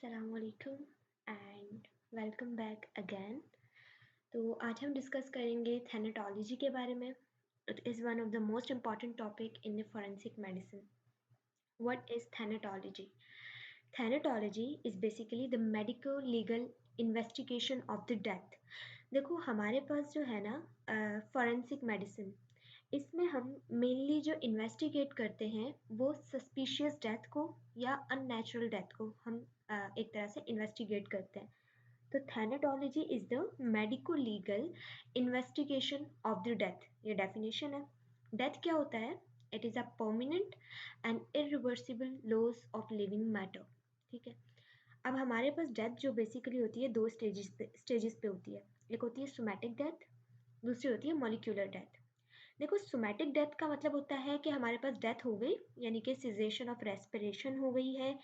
अस्सलामुअलैकुम and welcome back again. तो आज हम डिस्कस करेंगे थैनेटोलॉजी के बारे में। It is one of the most important topic in the forensic medicine. What is thanatology? Thanatology is basically the medico legal investigation of the death. देखो हमारे पास जो है ना फॉरेंसिक मेडिसिन, इसमें हम मेनली जो इन्वेस्टिगेट करते हैं वो सस्पिशियस डेथ को या अननेचुरल डेथ को हम एक तरह से इन्वेस्टिगेट करते हैं। तो thanatology is the medico legal investigation of the death. ये डेफिनेशन है। डेथ क्या होता है? It is a permanent and irreversible loss of living matter. ठीक है। अब हमारे पास डेथ जो बेसिकली होती है दो स्टेजेस पे होती है। एक होती है सोमैटिक डेथ, दूसरी होती है मॉलिक्यूलर डेथ। देखो सोमैटिक डेथ का मतलब होता है कि हमारे पास डेथ हो गई, यानी कि सिजेशन ऑफ रेस्पिरेशन हो गई है।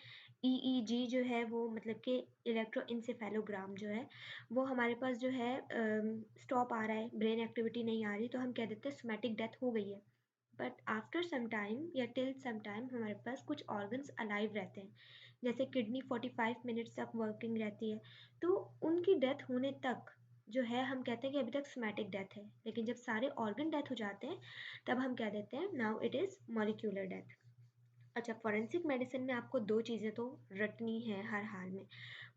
ईईजी जो है वो मतलब कि इलेक्ट्रोइंसेफेलोग्राम जो है वो हमारे पास जो है स्टॉप आ रहा है, ब्रेन एक्टिविटी नहीं आ रही, तो हम कह देते हैं सोमैटिक डेथ हो गई है। बट आफ्टर सम टाइम या टिल सम टाइम हमारे पास कुछ ऑर्गन्स अलाइव रहते हैं, जैसे किडनी 45 मिनट्स तक वर्किंग रहती है। तो उनकी डेथ होने तक जो है हम कहते हैं कि अभी तक सोमैटिक डेथ है, लेकिन जब सारे ऑर्गन डेथ हो जाते हैं तब हम कह देते हैं now it is molecular death. अच्छा, फॉरेंसिक मेडिसिन में आपको दो चीज़ें तो रटनी है हर हाल में।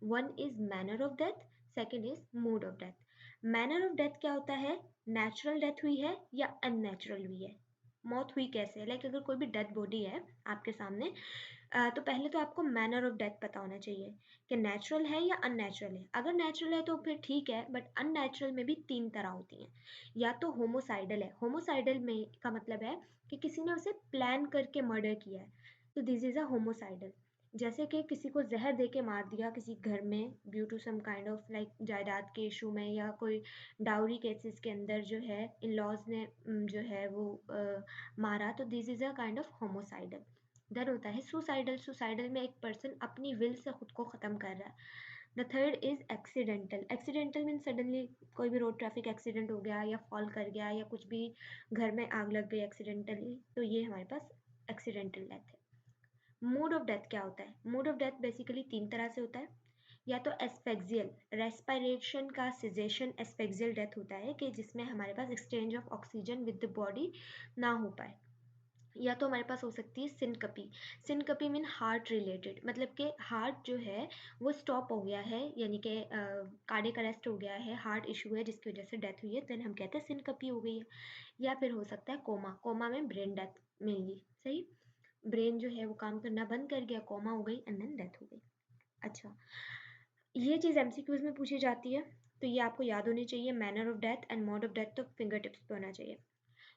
One is manner of death, second is mode of death. Manner of death क्या होता है? नेचुरल डेथ हुई है या अननेचुरल हुई है, मौत हुई कैसे है। लाइक अगर कोई भी डेड बॉडी है आपके सामने, तो पहले तो आपको मैनर ऑफ डेथ पता होना चाहिए कि नेचुरल है या अननेचुरल है। अगर नेचुरल है तो फिर ठीक है, बट अननेचुरल में भी तीन तरह होती हैं। या तो होमोसाइडल है, होमोसाइडल में का मतलब है कि किसी ने उसे प्लान करके मर्डर किया है, तो दिस इज़ अ होमोसाइडल। जैसे कि किसी को जहर दे के मार दिया किसी घर में due to some kind of like जायदाद के इशू में, या कोई डाउरी केसेस के अंदर जो है इन लॉज ने जो है वो मारा, तो this is a kind of homicidal. Then होता है सुसाइडल। सुसाइडल में एक पर्सन अपनी विल से खुद को ख़त्म कर रहा है। The third is accidental. Accidental mean suddenly कोई भी रोड ट्रैफिक एक्सीडेंट हो गया या फॉल कर गया या कुछ भी घर में आग लग गई एक्सीडेंटली, तो ये हमारे पास एक्सीडेंटल डेथ है। मोड ऑफ डेथ क्या होता है? मोड ऑफ डेथ बेसिकली तीन तरह से होता है। या तो एस्फेक्सियल, रेस्पिरेशन का सिजेशन एस्फेक्सियल डेथ होता है कि जिसमें हमारे पास exchange of oxygen with the body ना हो पाए। या तो हमारे पास हो सकती है सिनकपी। सिनकपी मीन हार्ट रिलेटेड, मतलब कि हार्ट जो है वो स्टॉप हो गया है, यानी कि कार्डियक अरेस्ट हो गया है, हार्ट इशू है जिसकी वजह से डेथ हुई है, देन हम कहते हैं सिनकपी हो गई है। या फिर हो सकता है कोमा। कोमा में ब्रेन डेथ मेनली, सही, ब्रेन जो है वो काम करना बंद कर गया, कोमा हो गई एंड देन डेथ हो गई। अच्छा, ये चीज़ एमसीक्यूज में पूछी जाती है, तो ये आपको याद होनी चाहिए। Manner of death and mode of death तो फिंगर टिप्स पे होना चाहिए।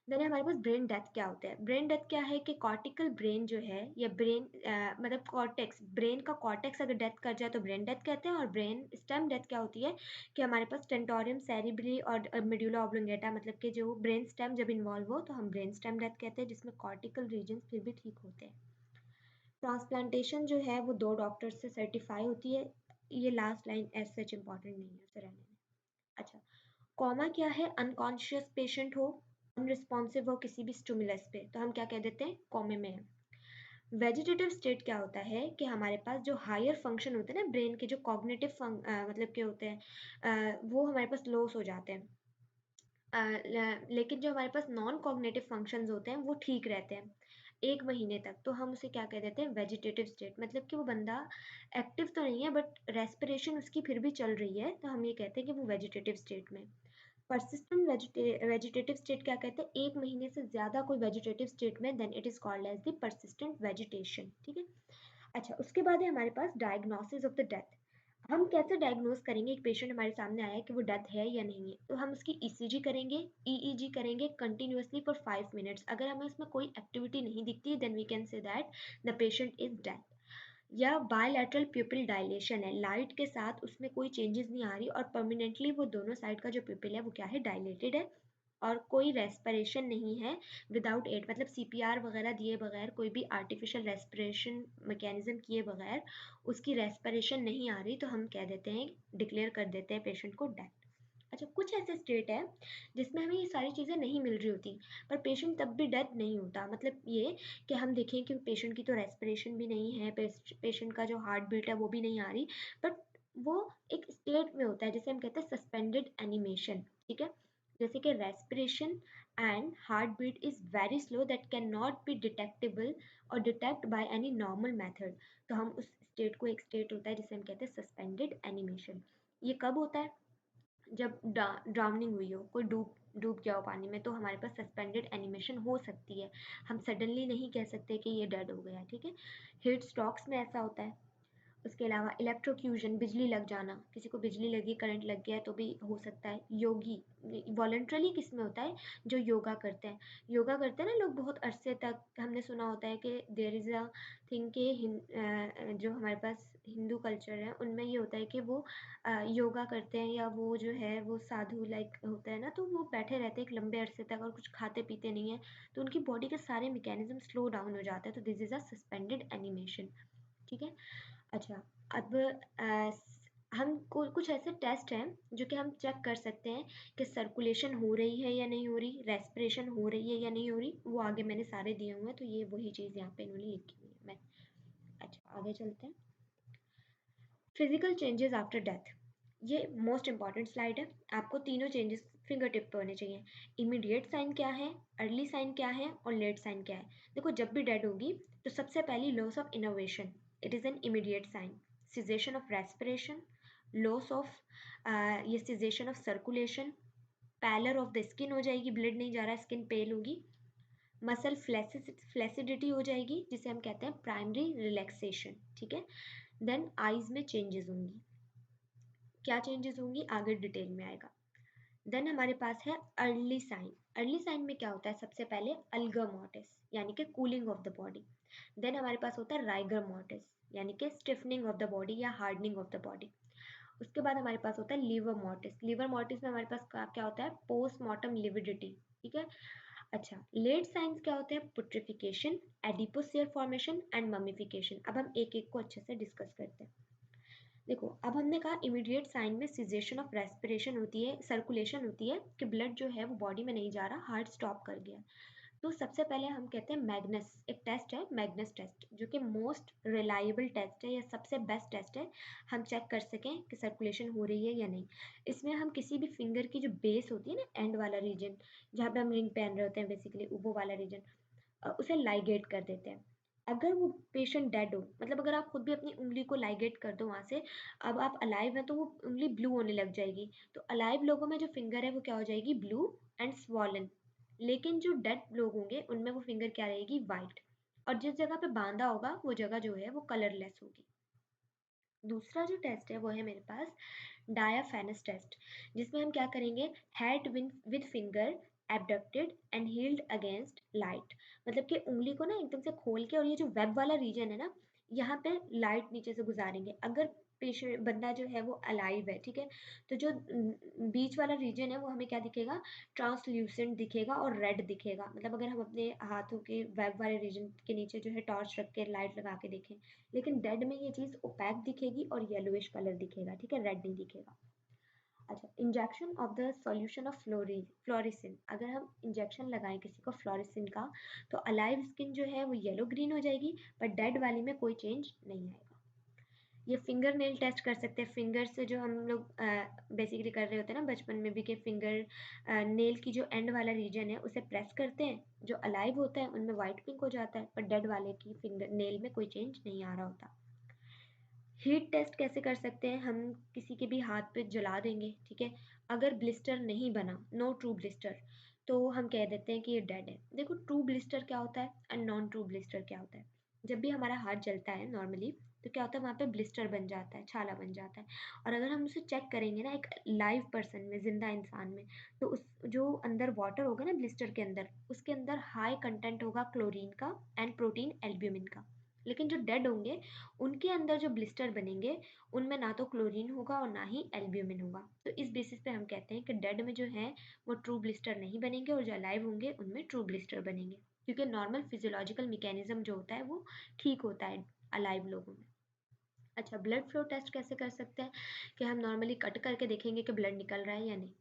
देन हमारे पास ब्रेन डेथ क्या होता है? ब्रेन डेथ क्या है कि कॉर्टिकल ब्रेन जो है या ब्रेन मतलब कॉर्टेक्स, ब्रेन का कॉर्टेक्स अगर डेथ कर जाए तो ब्रेन डेथ कहते हैं। और ब्रेन स्टेम डेथ क्या होती है कि हमारे पास टेंटोरियम सेरिब्रली और मेडुला ऑब्लोंगेटा, मतलब कि जो ब्रेन स्टेम जब इन्वॉल्व हो तो हम ब्रेन स्टेम डेथ कहते हैं, जिसमें कॉर्टिकल रीजन फिर भी ठीक होते हैं। ट्रांसप्लांटेशन जो है वो दो डॉक्टर से सर्टिफाई होती है। ये last line as such important नहीं है, उसे रहने दें। अच्छा, कॉमा क्या है? अनकॉन्शियस पेशेंट हो, अनरिस्पॉन्सिव हो किसी भी स्टिमुलस पे, तो हम क्या कह देते हैं? कॉमे में है। वेजिटेटिव स्टेट क्या होता है कि हमारे पास जो हायर फंक्शन होते हैं ना ब्रेन के, जो कॉग्निटिव मतलब के होते हैं, वो हमारे पास लॉस हो जाते हैं। लेकिन जो हमारे पास नॉन कॉग्निटिव फंक्शंस होते हैं वो ठीक रहते हैं 1 महीने तक, तो हम उसे क्या कह देते हैं? Vegetative state. मतलब कि वो बंदा एक्टिव तो नहीं है बट रेस्पिरेशन उसकी फिर भी चल रही है, तो हम ये कहते हैं कि वो वेजिटेटिव स्टेट में। परसिस्टेंट वेजिटेटिव स्टेट क्या कहते हैं? 1 महीने से ज़्यादा कोई वेजिटेटिव स्टेट में, then it is called as the persistent vegetation. ठीक है। अच्छा, उसके बाद है हमारे पास डायग्नोसिस ऑफ द डेथ। हम कैसे डायग्नोज करेंगे एक पेशेंट हमारे सामने आया है कि वो डेथ है या नहीं है? तो हम उसकी ईसीजी करेंगे, ईईजी करेंगे कंटिन्यूअसली फॉर 5 मिनट्स। अगर हमें उसमें कोई एक्टिविटी नहीं दिखती then we can say that the patient is death. या बायलैटरल प्यूपिल डायलेशन है, लाइट के साथ उसमें कोई चेंजेस नहीं आ रही और परमानेंटली वो दोनों साइड का जो प्यूपिल है वो क्या है? डायलेटेड है, और कोई रेस्पिरेशन नहीं है विदाउट एड, मतलब सीपीआर वगैरह दिए बगैर, कोई भी आर्टिफिशियल रेस्पिरेशन मैकेनिज्म किए बगैर उसकी रेस्पिरेशन नहीं आ रही, तो हम कह देते हैं, डिक्लेयर कर देते हैं पेशेंट को डेथ। अच्छा, कुछ ऐसे स्टेट है जिसमें हमें ये सारी चीज़ें नहीं मिल रही होती, पर पेशेंट तब भी डेड नहीं होता। मतलब ये कि हम देखें कि पेशेंट की तो रेस्पिरेशन भी नहीं है, पेशेंट का जो हार्ट बीट है वो भी नहीं आ रही, बट वो एक स्टेट में होता है जिसे हम कहते हैं सस्पेंडेड एनिमेशन। ठीक है, जैसे कि respiration and heart beat is very slow that can not be detectable और detect by any normal method. तो हम उस स्टेट को, एक स्टेट होता है जिसे हम कहते हैं सस्पेंडेड एनिमेशन। ये कब होता है? जब ड्राउनिंग हुई हो, कोई डूब डूब गया हो पानी में, तो हमारे पास सस्पेंडेड एनिमेशन हो सकती है। हम सडनली नहीं कह सकते कि ये डेड हो गया। ठीक है, हीट स्ट्रोक्स में ऐसा होता है। उसके अलावा इलेक्ट्रोक्यूशन, बिजली लग जाना, किसी को बिजली लगी, करंट लग गया है तो भी हो सकता है। योगी वॉलंटरली किस में होता है? जो योगा करते हैं। योगा करते हैं ना लोग बहुत अरसे तक, हमने सुना होता है कि देयर इज़ अ थिंग के जो हमारे पास हिंदू कल्चर है उनमें ये होता है कि वो योगा करते हैं, या वो जो है वो साधु लाइक होता है ना, तो वो बैठे रहते हैं एक लंबे अरसे तक और कुछ खाते पीते नहीं है, तो उनकी बॉडी के सारे मैकेनिज्म स्लो डाउन हो जाते हैं। तो this is a suspended animation. ठीक है। अच्छा, अब हम को कुछ ऐसे टेस्ट हैं जो कि हम चेक कर सकते हैं कि सर्कुलेशन हो रही है या नहीं हो रही, रेस्पिरेशन हो रही है या नहीं हो रही। वो आगे मैंने सारे दिए हुए हैं, तो ये वही चीज़ यहाँ पे इन्होंने लिखी हुई है। मैं अच्छा, आगे चलते हैं। फिजिकल चेंजेस आफ्टर डेथ, ये मोस्ट इंपॉर्टेंट स्लाइड है। आपको तीनों चेंजेस फिंगर टिप पे होने चाहिए। इमीडिएट साइन क्या है, अर्ली साइन क्या है और लेट साइन क्या है। देखो, जब भी डेड होगी तो सबसे पहली loss of innovation, it is an immediate sign. Cessation of respiration, loss of ये cessation of circulation, pallor of the skin हो जाएगी, ब्लड नहीं जा रहा, स्किन पेल होगी। मसल फ्लैसिडिटी हो जाएगी जिसे हम कहते हैं प्राइमरी रिलैक्सेशन। ठीक है, देन आइज में चेंजेस होंगी। क्या चेंजेस होंगी आगे डिटेल में आएगा। देन हमारे पास है अर्ली साइन। अर्ली साइन में क्या होता है? सबसे पहले अल्गर मॉर्टिस यानी कि cooling of the body. Then हमारे पास होता है राइगर मॉर्टिस यानी कि स्टिफनिंग ऑफ द बॉडी या हार्डनिंग ऑफ द बॉडी। उसके बाद हमारे पास होता है लीवर मॉर्टिस। लीवर मॉर्टिस में हमारे पास क्या होता है? Postmortem lividity. ठीक है। अच्छा, लेट साइंस क्या होते हैं? Putrefaction, एडिपोसियर formation and mummification. अब हम एक एक को अच्छे से डिस्कस करते हैं। देखो, अब हमने कहा इमीडिएट साइन में सिजेशन ऑफ रेस्पिरेशन होती है, सर्कुलेशन होती है कि ब्लड जो है वो बॉडी में नहीं जा रहा, हार्ट स्टॉप कर गया। तो सबसे पहले हम कहते हैं मैग्नस, एक टेस्ट है मैग्नस टेस्ट, जो कि मोस्ट रिलायबल टेस्ट है या सबसे बेस्ट टेस्ट है। हम चेक कर सकें कि सर्कुलेशन हो रही है या नहीं। इसमें हम किसी भी फिंगर की जो बेस होती है ना, एंड वाला रीजन जहाँ पे हम रिंग पहन रहे होते हैं, बेसिकली वो वाला रीजन, उसे लाइगेट कर देते हैं। अगर वो पेशेंट डेड हो, मतलब अगर आप खुद भी अपनी उंगली को लाइगेट कर दो वहाँ से, अब आप अलाइव हैं तो वो उंगली ब्लू होने लग जाएगी। तो अलाइव लोगों में जो फिंगर है वो क्या हो जाएगी? Blue and swollen. लेकिन जो डेड लोग होंगे उनमें वो फिंगर क्या रहेगी? वाइट। और जिस जगह पे बांधा होगा वो जगह जो है वो कलरलेस होगी। दूसरा जो टेस्ट है वो है मेरे पास डायाफेनस टेस्ट, जिसमें हम क्या करेंगे? Head with finger abducted and held against light. मतलब कि उंगली को ना एकदम से खोल के, और ये जो वेब वाला रीजन है ना, यहाँ पे लाइट नीचे से गुजारेंगे। अगर पेशेंट बंदा जो है वो अलाइव है, ठीक है, तो जो बीच वाला रीजन है वो हमें क्या दिखेगा? ट्रांसल्यूसेंट दिखेगा और रेड दिखेगा। मतलब अगर हम अपने हाथों के वेब वाले रीजन के नीचे जो है टॉर्च रख के लाइट लगा के देखें, लेकिन डेड में ये चीज़ ओपैक दिखेगी और येलोइश कलर दिखेगा। ठीक है, रेड नहीं दिखेगा। अच्छा, injection of the solution of fluorescein, अगर हम इंजेक्शन लगाएं किसी को फ्लोरिसिन का, तो अलाइव स्किन जो है वो येलो ग्रीन हो जाएगी, पर डेड वाली में कोई चेंज नहीं आएगा। ये फिंगर नेल टेस्ट कर सकते हैं। फिंगर से जो हम लोग बेसिकली कर रहे होते हैं ना बचपन में भी, कि फिंगर नेल की जो एंड वाला रीजन है उसे प्रेस करते हैं, जो अलाइव होता है उनमें वाइट पिंक हो जाता है, पर डेड वाले की फिंगर नेल में कोई चेंज नहीं आ रहा होता। हीट टेस्ट कैसे कर सकते हैं? हम किसी के भी हाथ पे जला देंगे, ठीक है, अगर ब्लिस्टर नहीं बना, नो ट्रू ब्लिस्टर, तो हम कह देते हैं कि ये डेड है। देखो, ट्रू ब्लिस्टर क्या होता है एंड नॉन ट्रू ब्लिस्टर क्या होता है। जब भी हमारा हाथ जलता है नॉर्मली, तो क्या होता है? वहाँ पे ब्लिस्टर बन जाता है, छाला बन जाता है। और अगर हम उसे चेक करेंगे ना एक लाइव पर्सन में, जिंदा इंसान में, तो उस जो अंदर वाटर होगा ना ब्लिस्टर के अंदर, उसके अंदर हाई कंटेंट होगा क्लोरीन का एंड प्रोटीन एल्ब्यूमिन का। लेकिन जो डेड होंगे उनके अंदर जो ब्लिस्टर बनेंगे, उनमें ना तो क्लोरीन होगा और ना ही एल्ब्यूमिन होगा। तो इस बेसिस पे हम कहते हैं कि डेड में जो है वो ट्रू ब्लिस्टर नहीं बनेंगे, और जो अलाइव होंगे उनमें ट्रू ब्लिस्टर बनेंगे, क्योंकि नॉर्मल फिजियोलॉजिकल मैकेनिज्म जो होता है वो ठीक होता है अलाइव लोगों में। अच्छा, ब्लड फ्लो टेस्ट कैसे कर सकते हैं? कि हम नॉर्मली कट करके देखेंगे कि ब्लड निकल रहा है या नहीं।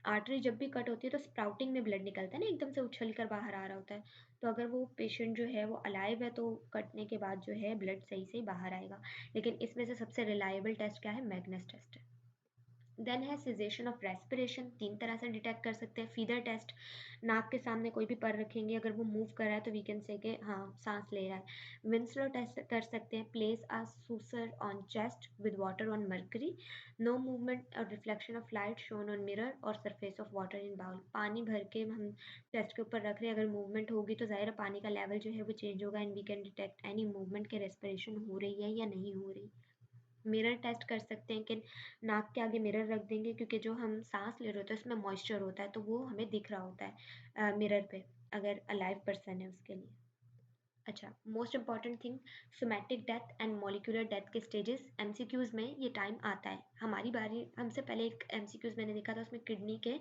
आर्टरी जब भी कट होती है तो स्प्राउटिंग में ब्लड निकलता है ना, एकदम से उछल कर बाहर आ रहा होता है। तो अगर वो पेशेंट जो है वो अलाइव है तो कटने के बाद जो है ब्लड सही से बाहर आएगा। लेकिन इसमें से सबसे रिलायबल टेस्ट क्या है? मैग्नस टेस्ट है। देन है सिजेशन ऑफ रेस्पिरेशन, 3 तरह से डिटेक्ट कर सकते हैं। फीदर टेस्ट, नाक के सामने कोई भी पर रखेंगे, अगर वो मूव कर रहा है तो वी कैन से कि हाँ सांस ले रहा है। विंसलो टेस्ट कर सकते हैं, place a saucer on chest with water on mercury, no movement और reflection of light shone on mirror और surface of water in bowl. पानी भर के हम चेस्ट के ऊपर रख रहे हैं, अगर मूवमेंट होगी तो ज़ाहिर है पानी का लेवल जो है वो चेंज होगा and we can detect any movement के रेस्पिरेशन हो रही है या नहीं हो रही। मिरर टेस्ट कर सकते हैं कि नाक के आगे मिरर रख देंगे, क्योंकि जो हम सांस ले रहे होते हैं उसमें मॉइस्चर होता है तो वो हमें दिख रहा होता है मिरर पे, अगर अलाइव पर्सन है उसके लिए। अच्छा, most important thing, somatic death and molecular death के स्टेजेस एमसीक्यूज में ये टाइम आता है। हमारी बारी, हमसे पहले एक एमसीक्यूज मैंने देखा था, उसमें किडनी के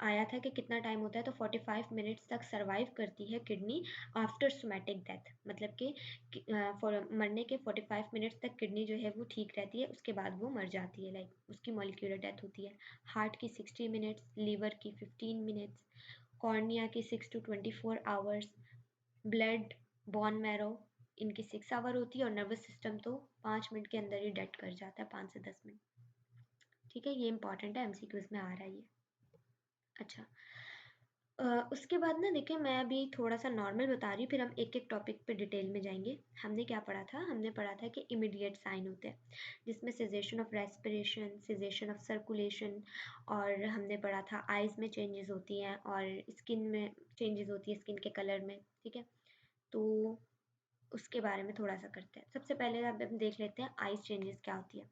आया था कि कितना टाइम होता है, तो 45 मिनट्स तक सर्वाइव करती है किडनी आफ्टर सोमैटिक डेथ। मतलब कि मरने के 45 मिनट्स तक किडनी जो है वो ठीक रहती है, उसके बाद वो मर जाती है, लाइक उसकी मॉलिक्यूलर डेथ होती है। हार्ट की 60 मिनट्स, लीवर की 15 मिनट्स, कॉर्निया की 6 to 24 hours, blood, bone marrow इनकी 6 आवर होती है, और नर्वस सिस्टम तो 5 मिनट के अंदर ही डेड कर जाता है, 5 से 10 मिनट। ठीक है, ये इंपॉर्टेंट है, एमसीक्यूज में आ रहा है ये। अच्छा, उसके बाद ना देखिए, मैं अभी थोड़ा सा नॉर्मल बता रही हूँ, फिर हम एक एक टॉपिक पे डिटेल में जाएंगे। हमने क्या पढ़ा था? हमने पढ़ा था कि इमीडिएट साइन होते हैं, जिसमें caseation of respiration, caseation of circulation, और हमने पढ़ा था आइज़ में चेंजेस होती हैं और स्किन में चेंजेस होती है, स्किन के कलर में। ठीक है, तो उसके बारे में थोड़ा सा करते हैं। सबसे पहले अब हम देख लेते हैं आइज़ चेंजेस क्या होती है।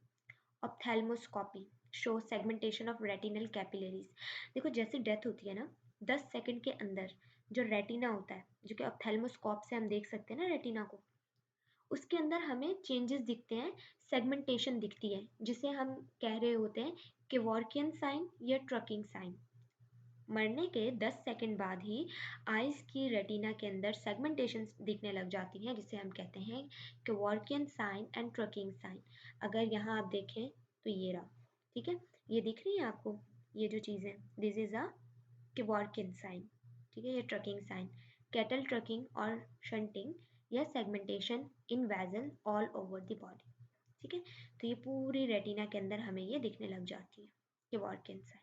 Ophthalmoscopy show segmentation of retinal capillaries. देखो, जैसे डेथ होती है ना, 10 सेकंड के अंदर जो रेटिना होता है, जो कि ऑप्थेल्मोस्कोप से हम देख सकते हैं ना रेटिना को, उसके अंदर हमें चेंजेस दिखते हैं, सेगमेंटेशन दिखती है, जिसे हम कह रहे होते हैं केवॉर्कियन साइन या ट्रकिंग साइन। मरने के 10 सेकंड बाद ही आइज की रेटिना के अंदर सेगमेंटेशन दिखने लग जाती हैं, जिसे हम कहते हैं केवॉर्कियन साइन एंड ट्रकिंग साइन। अगर यहाँ आप देखें तो ये रहा, ठीक है, ये दिख रही है आपको, ये जो चीज़ें, दिस इज अ केवॉर्कियन साइन। ठीक है, ये ट्रकिंग साइन, कैटल ट्रकिंग और शंटिंग या segmentation in vessel all over the body. ठीक है, तो ये पूरी रेटिना के अंदर हमें ये दिखने लग जाती है, केवॉर्कियन साइन।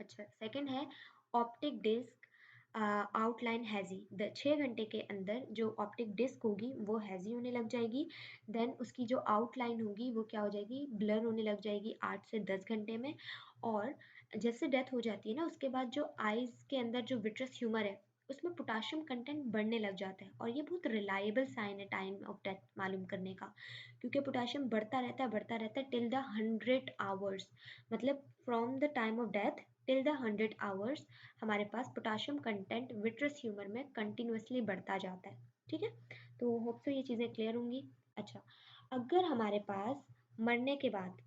अच्छा, सेकंड है ऑप्टिक डिस्क आउटलाइन हैजी। 6 घंटे के अंदर जो ऑप्टिक डिस्क होगी वो हैजी होने लग जाएगी। देन उसकी जो आउटलाइन होगी वो क्या हो जाएगी? ब्लर होने लग जाएगी 8 से 10 घंटे में। और जैसे डेथ हो जाती है ना, उसके बाद जो आइज़ के अंदर जो विट्रस ह्यूमर है उसमें पोटाशियम कंटेंट बढ़ने लग जाता है, और ये बहुत रिलायबल साइन है टाइम ऑफ डेथ मालूम करने का, क्योंकि पोटाशियम बढ़ता रहता है टिल द 100 आवर्स। मतलब from the time of death till the 100 hours हमारे पास पोटाशियम कंटेंट विट्रस ह्यूमर में कंटिन्यूसली बढ़ता जाता है। ठीक है, तो होप सो ये चीज़ें क्लियर होंगी। अच्छा, अगर हमारे पास मरने के बाद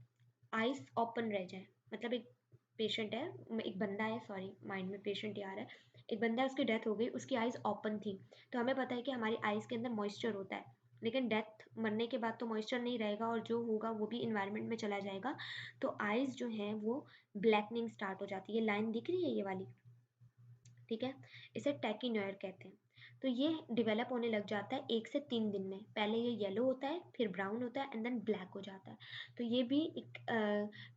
आइज ओपन रह जाए, मतलब एक पेशेंट है, एक बंदा है, सॉरी माइंड में पेशेंट ही आ रहा है, एक बंदा है, उसकी डेथ हो गई, उसकी आइज ओपन थी, तो हमें पता है कि हमारी आइज के अंदर मॉइस्चर होता है, लेकिन डेथ मरने के बाद तो मॉइस्चर नहीं रहेगा, और जो होगा वो भी इन्वायरमेंट में चला जाएगा, तो आइज जो है वो ब्लैकनिंग स्टार्ट हो जाती है। ये लाइन दिख रही है ये वाली, ठीक है, इसे टैकिनोयर कहते हैं। तो ये डेवलप होने लग जाता है 1 से 3 दिन में। पहले ये येलो होता है, फिर ब्राउन होता है, एंड देन ब्लैक हो जाता है। तो ये भी एक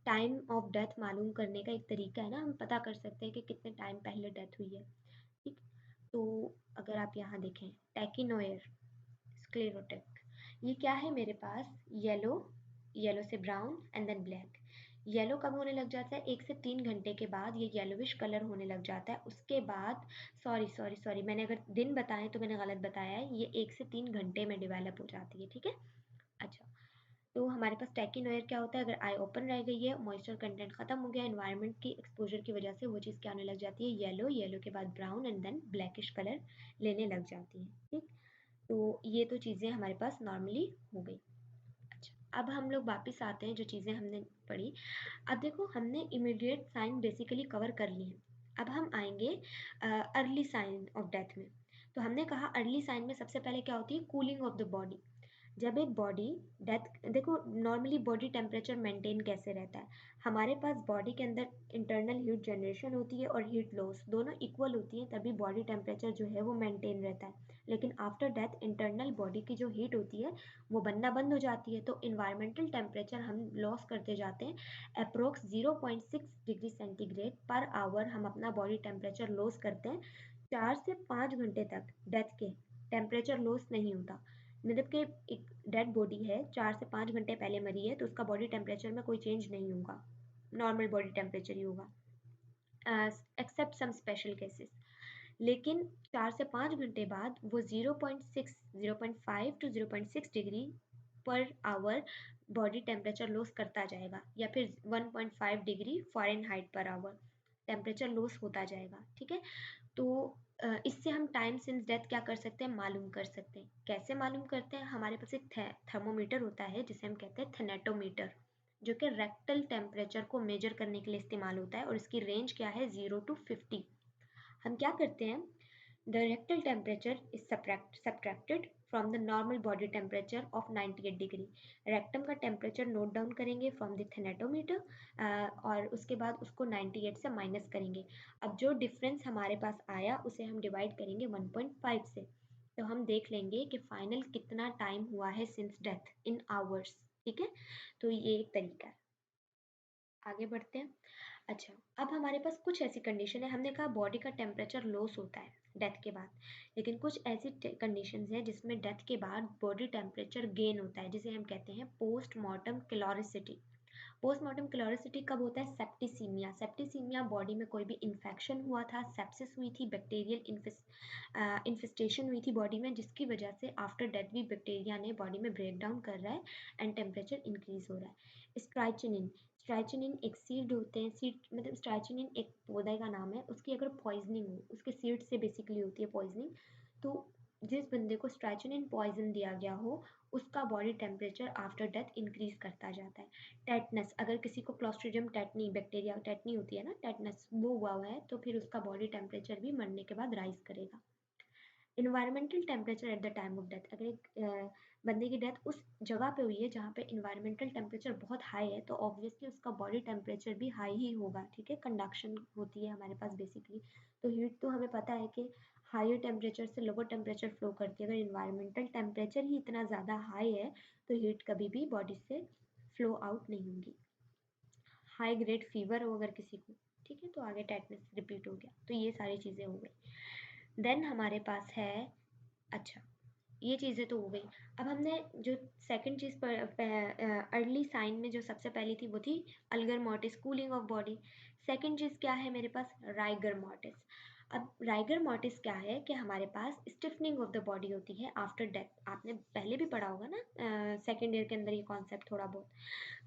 टाइम ऑफ डेथ मालूम करने का एक तरीका है ना, हम पता कर सकते हैं कि कितने टाइम पहले डेथ हुई है। ठीक, तो अगर आप यहाँ देखें टैकिनोयर, स्क्लेरोटिक, ये क्या है मेरे पास? येलो, येलो से brown and then black. Yellow कब होने लग जाता है? 1 से 3 घंटे के बाद ये येलोविश कलर होने लग जाता है। उसके बाद, सॉरी, मैंने अगर दिन बताए तो मैंने गलत बताया है, ये 1 से 3 घंटे में डेवलप हो जाती है। ठीक है, अच्छा, तो हमारे पास टैकिनोयर क्या होता है? अगर आई ओपन रह गई है, मॉइस्चर कंटेंट खत्म हो गया, एनवायरनमेंट की एक्सपोजर की वजह से वो चीज़ क्या होने लग जाती है? येलो, येलो के बाद brown and then blackish colour लेने लग जाती है। ठीक, तो ये तो चीज़ें हमारे पास नॉर्मली हो गई। अच्छा, अब हम लोग वापस आते हैं जो चीज़ें हमने पढ़ी। अब देखो, हमने इमीडिएट साइन बेसिकली कवर कर ली हैं। अब हम आएंगे अर्ली साइन ऑफ डेथ में। तो हमने कहा अर्ली साइन में सबसे पहले क्या होती है? Cooling of the body. जब एक बॉडी डेथ, देखो नॉर्मली बॉडी टेम्परेचर मेंटेन कैसे रहता है, हमारे पास बॉडी के अंदर इंटरनल हीट जनरेशन होती है और हीट लॉस दोनों इक्वल होती है, तभी बॉडी टेम्परेचर जो है वो मेंटेन रहता है। लेकिन आफ्टर डेथ इंटरनल बॉडी की जो हीट होती है वो बनना बंद हो जाती है, तो इन्वायरमेंटल टेम्परेचर हम लॉस करते जाते हैं। Approx 0.6 degree centigrade per hour हम अपना बॉडी टेम्परेचर लॉस करते हैं। 4 से 5 घंटे तक डेथ के टेम्परेचर लॉस नहीं होता। मतलब कि एक डेड बॉडी है, 4 से 5 घंटे पहले मरी है, तो उसका बॉडी टेम्परेचर में कोई चेंज नहीं होगा, नॉर्मल बॉडी टेम्परेचर ही होगा, एक्सेप्ट सम स्पेशल केसेस। लेकिन 4 से 5 घंटे बाद वो 0.5 to 0.6 degree per hour body temperature loss करता जाएगा, या फिर 1.5 degree Fahrenheit per hour temperature loss होता जाएगा। ठीक है, तो इससे हम टाइम सिंस डेथ क्या कर सकते हैं, मालूम कर सकते हैं। कैसे मालूम करते हैं, हमारे पास एक थर्मोमीटर होता है जिसे हम कहते हैं थर्नेटोमीटर, जो कि रेक्टल टेम्परेचर को मेजर करने के लिए इस्तेमाल होता है, और इसकी रेंज क्या है 0 to 50। हम क्या करते हैं, the rectal temperature is subtracted from the normal body temperature of 98 degree. Rectum का टेम्परेचर नोट डाउन करेंगे फ्रॉम द थेनेटोमीटर, और उसके बाद उसको 98 से माइनस करेंगे। अब जो डिफरेंस हमारे पास आया उसे हम डिवाइड करेंगे 1.5 से, तो हम देख लेंगे कि फाइनल कितना टाइम हुआ है सिंस डेथ इन आवर्स। ठीक है, तो ये एक तरीका है। आगे बढ़ते हैं। अच्छा, अब हमारे पास कुछ ऐसी कंडीशन है, हमने कहा बॉडी का टेम्परेचर लॉस होता है डेथ के बाद, लेकिन कुछ ऐसी कंडीशंस हैं जिसमें डेथ के बाद बॉडी टेम्परेचर गेन होता है, जिसे हम कहते हैं पोस्टमार्टम क्लोरिसिटी। पोस्टमार्टम क्लोरिसिटी कब होता है, सेप्टिसीमिया। सेप्टिसीमिया बॉडी में कोई भी इन्फेक्शन हुआ था, सेप्सिस हुई थी, बैक्टीरियल इन्फेस्टेशन हुई थी बॉडी में, जिसकी वजह से आफ्टर डेथ भी बैक्टीरिया ने बॉडी में ब्रेक डाउन कर रहा है एंड टेम्परेचर इंक्रीज हो रहा है। स्ट्राइचनिन, स्ट्राइचनिन एक सीड होते हैं, सीड मतलब स्ट्राइचनिन एक पौधे का नाम है, उसकी अगर पॉइजनिंग हो, उसके सीड से बेसिकली होती है पॉइजनिंग, तो जिस बंदे को स्ट्राइचनिन पॉइजन दिया गया हो उसका body temperature after death increase करता जाता है। टेटनस, अगर किसी को क्लोस्ट्रीडियम टेटनी, बैक्टीरिया टेटनी होती है ना, टेटनस वो हुआ है, तो फिर उसका बॉडी टेम्परेचर भी मरने के बाद राइज करेगा। Environmental temperature at the time of death, अगर एक बंदे की डेथ उस जगह पे हुई है जहाँ पे इन्वायरमेंटल टेम्परेचर बहुत हाई है, तो ऑब्वियसली उसका बॉडी टेम्परेचर भी हाई ही होगा। ठीक है, कंडक्शन होती है हमारे पास बेसिकली, तो हीट तो हमें पता है कि हायर टेम्परेचर से लोअर टेम्परेचर फ्लो करती है। अगर इन्वायरमेंटल टेम्परेचर ही इतना ज़्यादा हाई है तो हीट कभी भी बॉडी से फ्लो आउट नहीं होगी। हाई ग्रेड फीवर हो अगर किसी को, ठीक है, तो आगे टेटनस रिपीट हो गया, तो ये सारी चीज़ें हो गई। देन हमारे पास है, अच्छा ये चीज़ें तो हो गई। अब हमने जो सेकंड चीज़ पर अर्ली साइन में जो सबसे पहली थी वो थी algor mortis, cooling of body. Second चीज़ क्या है मेरे पास, राइगर मॉर्टिस। अब राइगर मॉर्टिस क्या है कि हमारे पास स्टिफनिंग ऑफ द बॉडी होती है आफ्टर डेथ। आपने पहले भी पढ़ा होगा ना सेकेंड ईयर के अंदर ये कॉन्सेप्ट थोड़ा बहुत।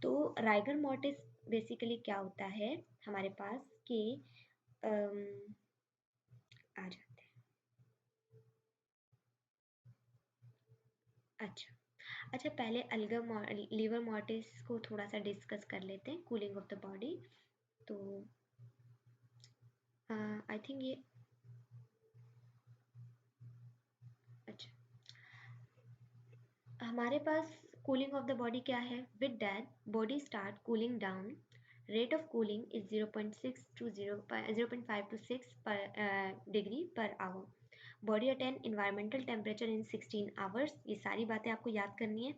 तो राइगर मॉर्टिस बेसिकली क्या होता है हमारे पास कि आ जाते हैं। अच्छा, अच्छा पहले अल्गर लीवर मॉर्टिस को थोड़ा सा डिस्कस कर लेते हैं, कूलिंग ऑफ द बॉडी। तो आई थिंक ये, अच्छा हमारे पास कूलिंग ऑफ द बॉडी क्या है, with death body start cooling down, rate of cooling is 0.5 to 6 पर degree per hour, body attain environmental temperature in 16 hours. ये सारी बातें आपको याद करनी है।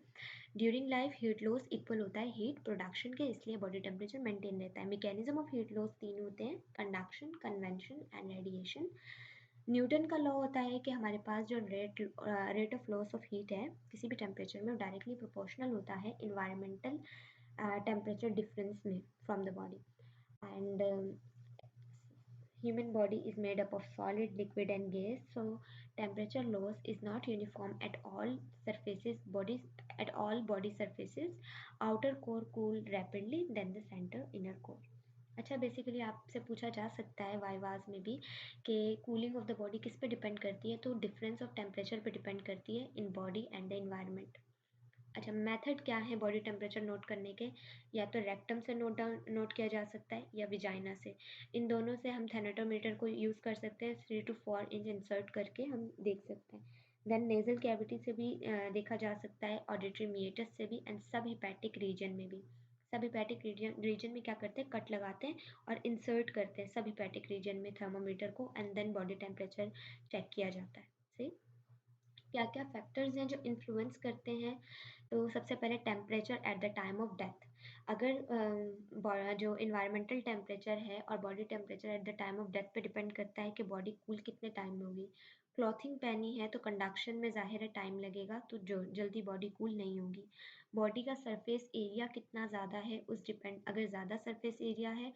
During life heat loss equal होता है हीट प्रोडक्शन के, इसलिए बॉडी टेम्परेचर मेंटेन रहता है। मैकेनिज्म ऑफ हीट लॉस तीन होते हैं, conduction, convention and radiation. Newton का लॉ होता है कि हमारे पास जो rate of loss of heat है किसी भी टेम्परेचर में डायरेक्टली प्रोपोर्शनल होता है इन्वायरमेंटल टेम्परेचर डिफरेंस में from the body. And human body is made up of solid, liquid and gas, so temperature loss is not uniform at all surfaces, bodies at all body surfaces. Outer core cool rapidly than the center inner core. अच्छा, basically आपसे पूछा जा सकता है vivas में भी कि cooling of the body किस पे डिपेंड करती है, तो डिफरेंस ऑफ टेम्परेचर पे डिपेंड करती है in body and the environment. अच्छा, मेथड क्या है बॉडी टेम्परेचर नोट करने के, या तो रेक्टम से नोट किया जा सकता है या विजाइना से। इन दोनों से हम थैनेटोमीटर को यूज़ कर सकते हैं, 3 to 4 इंच इंसर्ट करके हम देख सकते हैं। देन नेजल कैविटी से भी देखा जा सकता है, ऑडिटरी मीएटस से भी, एंड सब हेपेटिक रीजन में भी। सब हेपेटिक रीजन में क्या करते हैं, कट लगाते हैं और इंसर्ट करते हैं सब हेपेटिक रीजन में थर्मोमीटर को, and then body temperature check किया जाता है। सही। क्या क्या फैक्टर्स हैं जो इन्फ्लुएंस करते हैं, तो सबसे पहले temperature at the time of death. अगर जो इन्वायरमेंटल टेम्परेचर है और body temperature at the time of death पे डिपेंड करता है कि बॉडी कूल कितने टाइम में होगी। क्लॉथिंग पहनी है तो कंडक्शन में ज़ाहिर है टाइम लगेगा, तो जो जल्दी बॉडी कूल नहीं होगी। बॉडी का सरफेस एरिया कितना ज़्यादा है उस डिपेंड, अगर ज़्यादा सरफेस एरिया है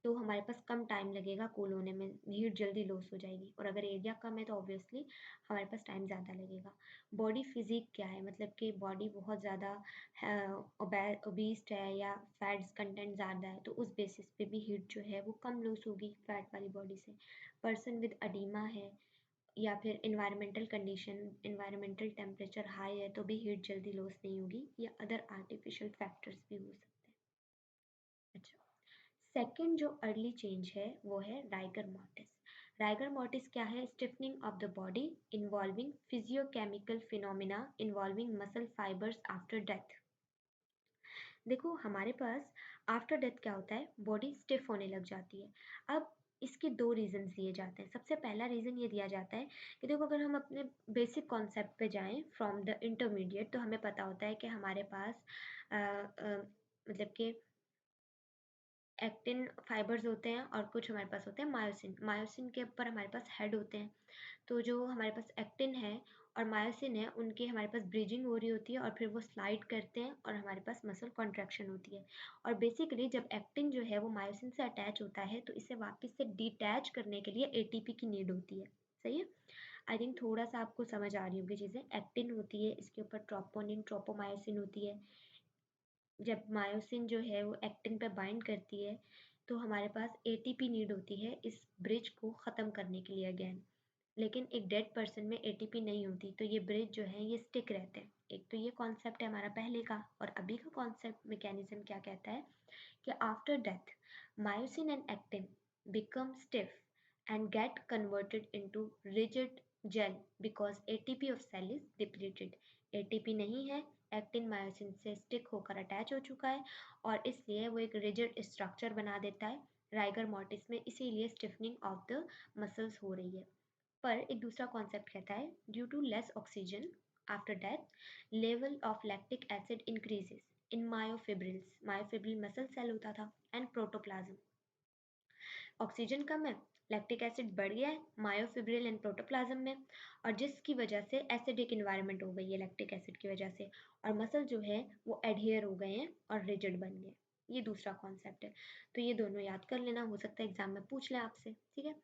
तो हमारे पास कम टाइम लगेगा कूल होने में, हीट जल्दी लॉस हो जाएगी, और अगर एरिया कम है तो ऑब्वियसली हमारे पास टाइम ज़्यादा लगेगा। बॉडी फिजिक क्या है, मतलब कि बॉडी बहुत ज़्यादा ओबीस्ट है या फैट्स कंटेंट ज़्यादा है, तो उस बेसिस पे भी हीट जो है वो कम लॉस होगी फैट वाली बॉडी से। पर्सन विद अडीमा है या फिर environmental condition, environmental temperature high है तो भी हीट जल्दी लॉस नहीं होगी, या अदर आर्टिफिशियल फैक्टर्स भी हो सकते हैं। अच्छा, सेकेंड जो अर्ली चेंज है वो है राइगर मॉर्टिस। राइगर मॉर्टिस क्या है, stiffening of the body involving physiochemical phenomena involving muscle fibres after death. देखो हमारे पास आफ्टर डेथ क्या होता है, बॉडी स्टिफ होने लग जाती है। अब इसके दो रीजन दिए जाते हैं। सबसे पहला रीज़न ये दिया जाता है कि देखो अगर हम अपने बेसिक कॉन्सेप्ट पे जाएं फ्रॉम द इंटरमीडिएट, तो हमें पता होता है कि हमारे पास मतलब कि एक्टिन फाइबर्स होते हैं और कुछ हमारे पास होते हैं मायोसिन। मायोसिन के ऊपर हमारे पास हेड होते हैं, तो जो हमारे पास एक्टिन है और मायोसिन है उनकी हमारे पास ब्रिजिंग हो रही होती है और फिर वो स्लाइड करते हैं और हमारे पास मसल कॉन्ट्रैक्शन होती है। और बेसिकली जब एक्टिन जो है वो मायोसिन से अटैच होता है तो इसे वापस से डिटैच करने के लिए एटीपी की नीड होती है। सही है। आई थिंक थोड़ा सा आपको समझ आ रही होगी चीज़ें। एक्टिन होती है, इसके ऊपर ट्रोपोनिन ट्रोपोमायोसिन होती है। जब मायोसिन जो है वो एक्टिन पे बाइंड करती है तो हमारे पास एटीपी नीड होती है इस ब्रिज को ख़त्म करने के लिए अगेन। लेकिन एक डेड पर्सन में एटीपी नहीं होती, तो ये ब्रिज जो है ये स्टिक रहते हैं। एक तो ये कॉन्सेप्ट है हमारा पहले का, और अभी का कॉन्सेप्ट मैकेनिज्म क्या कहता है कि after death, myosin and actin become stiff and get converted into rigid gel because ATP of cell is depleted. ATP नहीं है, एक्टिन मायोसिन से स्टिक होकर अटैच हो चुका है और इसलिए वो एक रिजिड स्ट्रक्चर बना देता है राइगर मॉर्टिस में, इसीलिए स्टिफनिंग ऑफ द मसल्स हो रही है। पर एक दूसरा कॉन्सेप्ट कहता है due to less oxygen after death level of lactic acid increases in myofibrils. Myofibril muscle cell होता था एंड प्रोटोप्लाज्म। ऑक्सीजन कम है, लैक्टिक एसिड बढ़ गया है मायोफिब्रिल एंड प्रोटोप्लाज्म में, और जिसकी वजह से एसिडिक इन्वायरमेंट हो गई है लैक्टिक एसिड की वजह से, और मसल जो है वो एडहियर हो गए हैं और रिजिड बन गए। ये दूसरा कॉन्सेप्ट है। तो ये दोनों याद कर लेना, हो सकता है एग्जाम में पूछ लें आपसे। ठीक है।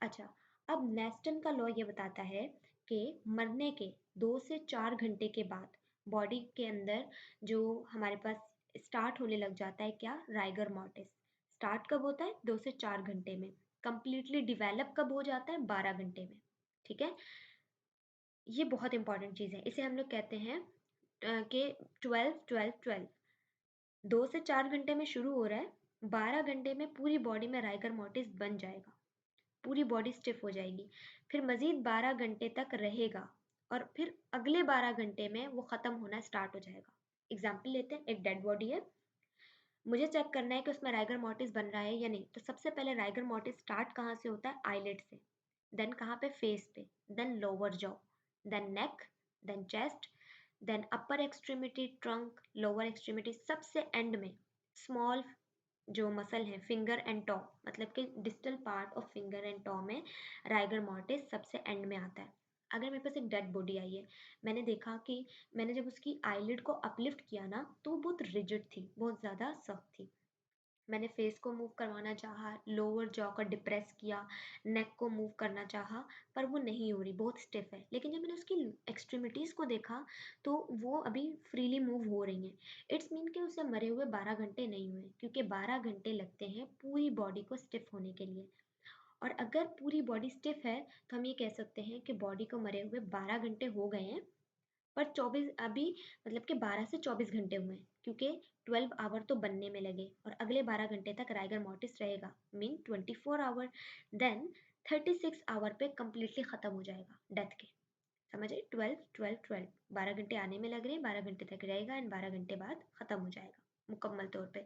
अच्छा, अब नेस्टन का लॉ ये बताता है कि मरने के 2 से 4 घंटे के बाद बॉडी के अंदर जो हमारे पास स्टार्ट होने लग जाता है क्या, राइगर मॉर्टिस। स्टार्ट कब होता है, 2 से 4 घंटे में। कंप्लीटली डिवेलप कब हो जाता है, 12 घंटे में। ठीक है। ये बहुत इंपॉर्टेंट चीज़ है, इसे हम लोग कहते हैं कि 12-12-12। 2 से 4 घंटे में शुरू हो रहा है, 12 घंटे में पूरी बॉडी में राइगर मॉर्टिस बन जाएगा, पूरी बॉडी स्टिफ हो जाएगी, फिर मज़ीद 12 घंटे तक रहेगा और फिर अगले 12 घंटे में वो ख़त्म होना स्टार्ट हो जाएगा। एग्जाम्पल लेते हैं, एक डेड बॉडी है, मुझे चेक करना है कि उसमें राइगर मॉर्टिस बन रहा है या नहीं। तो सबसे पहले राइगर मॉर्टिस स्टार्ट कहाँ से होता है, आईलिड से, देन कहाँ पे, फेस पे, then lower jaw, then neck, then chest, then upper extremity, trunk, lower extremity, सबसे एंड में स्मॉल जो मसल है फिंगर एंड टॉ, मतलब कि distal part of finger and toe में राइगर मॉर्टिस सबसे एंड में आता है। अगर मेरे पास एक डेड बॉडी आई है, मैंने देखा कि मैंने जब उसकी आईलिड को अपलिफ्ट किया ना तो वो बहुत रिजिड थी, बहुत ज़्यादा सख्त थी। मैंने फेस को मूव करवाना चाहा, लोअर जॉ को डिप्रेस किया, नेक को मूव करना चाहा, पर वो नहीं हो रही, बहुत स्टिफ है। लेकिन जब मैंने उसकी एक्सट्रीमिटीज़ को देखा तो वो अभी फ्रीली मूव हो रही हैं। इट्स मीन कि उसे मरे हुए 12 घंटे नहीं हुए, क्योंकि 12 घंटे लगते हैं पूरी बॉडी को स्टिफ होने के लिए। और अगर पूरी बॉडी स्टिफ है तो हम ये कह सकते हैं कि बॉडी को मरे हुए 12 घंटे हो गए हैं, पर 24 अभी, मतलब कि 12 से 24 घंटे हुए हैं, क्योंकि 12 आवर तो बनने में लगे और अगले 12 घंटे तक राइगर मॉर्टिस रहेगा, मीन 24 आवर। देन 36 आवर पे कम्प्लीटली ख़त्म हो जाएगा डेथ के। समझ आई? 12 12 12 12 घंटे आने में लग रहे हैं, 12 घंटे तक रहेगा एंड 12 घंटे बाद खत्म हो जाएगा मुकम्मल तौर पे।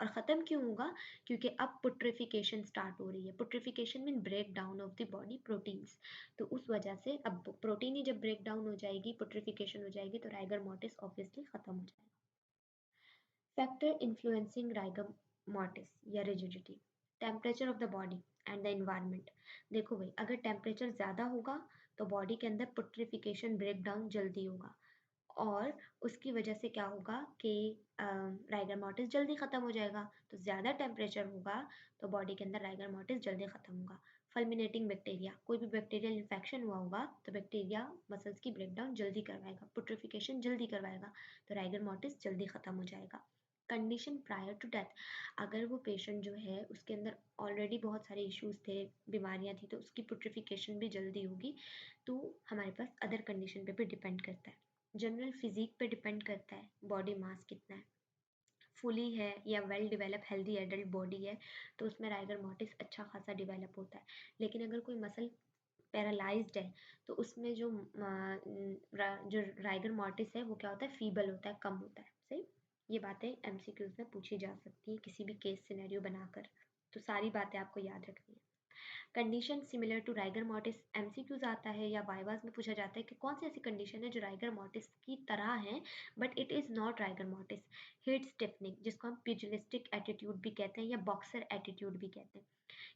और ख़त्म क्यों होगा? क्योंकि अब पुट्रिफिकेशन स्टार्ट हो रही है। Putrefaction mean break down of the body proteins. तो उस वजह से अब प्रोटीन ही जब ब्रेक डाउन हो जाएगी, पुट्रिफिकेशन हो जाएगी, तो राइगर मोर्टिस ऑब्वियसली ख़त्म हो जाएगा। फैक्टर इन्फ्लुएंसिंग राइगर मोर्टिस या rigidity, temperature of the body and the environment. देखो भाई, अगर टेम्परेचर ज़्यादा होगा तो बॉडी के अंदर पुट्रिफिकेशन ब्रेक डाउन जल्दी होगा, और उसकी वजह से क्या होगा कि राइगर मोर्टिस जल्दी ख़त्म हो जाएगा। तो ज़्यादा टेम्परेचर होगा तो बॉडी के अंदर राइगर मोर्टिस जल्दी ख़त्म होगा। फल्मिनेटिंग बैक्टीरिया, कोई भी बैक्टीरियल इन्फेक्शन हुआ होगा तो बैक्टीरिया मसल्स की ब्रेकडाउन जल्दी करवाएगा, पुट्रिफिकेशन जल्दी करवाएगा, तो राइगर मोर्टिस जल्दी ख़त्म हो जाएगा। कंडीशन प्रायर टू डेथ, अगर वो पेशेंट जो है उसके अंदर ऑलरेडी बहुत सारे इश्यूज थे, बीमारियां थी, तो उसकी पुट्रिफिकेशन भी जल्दी होगी। तो हमारे पास अदर कंडीशन पे भी डिपेंड करता है। जनरल फिजिक पे डिपेंड करता है, बॉडी मास कितना है, फुली है या well develop healthy adult body है तो उसमें राइगर मोर्टिस अच्छा खासा डेवलप होता है। लेकिन अगर कोई मसल पैरालाइज्ड है तो उसमें जो राइगर मोर्टिस है वो क्या होता है, फीबल होता है, कम होता है। सही, ये बातें एमसीक्यूज में पूछी जा सकती हैं किसी भी केस सिनेरियो बनाकर, तो सारी बातें आपको याद रखनी है। Condition similar to rigor mortis, MCQs आता है या वाइवास में पूछा जाता है कि कौन सी ऐसी कंडीशन है जो राइगर मोर्टिस की तरह है but it is not rigor mortis. Heat stiffening, जिसको हम प्यूजिलिस्टिक एटीट्यूड भी कहते हैं या बॉक्सर एटीट्यूड भी कहते हैं।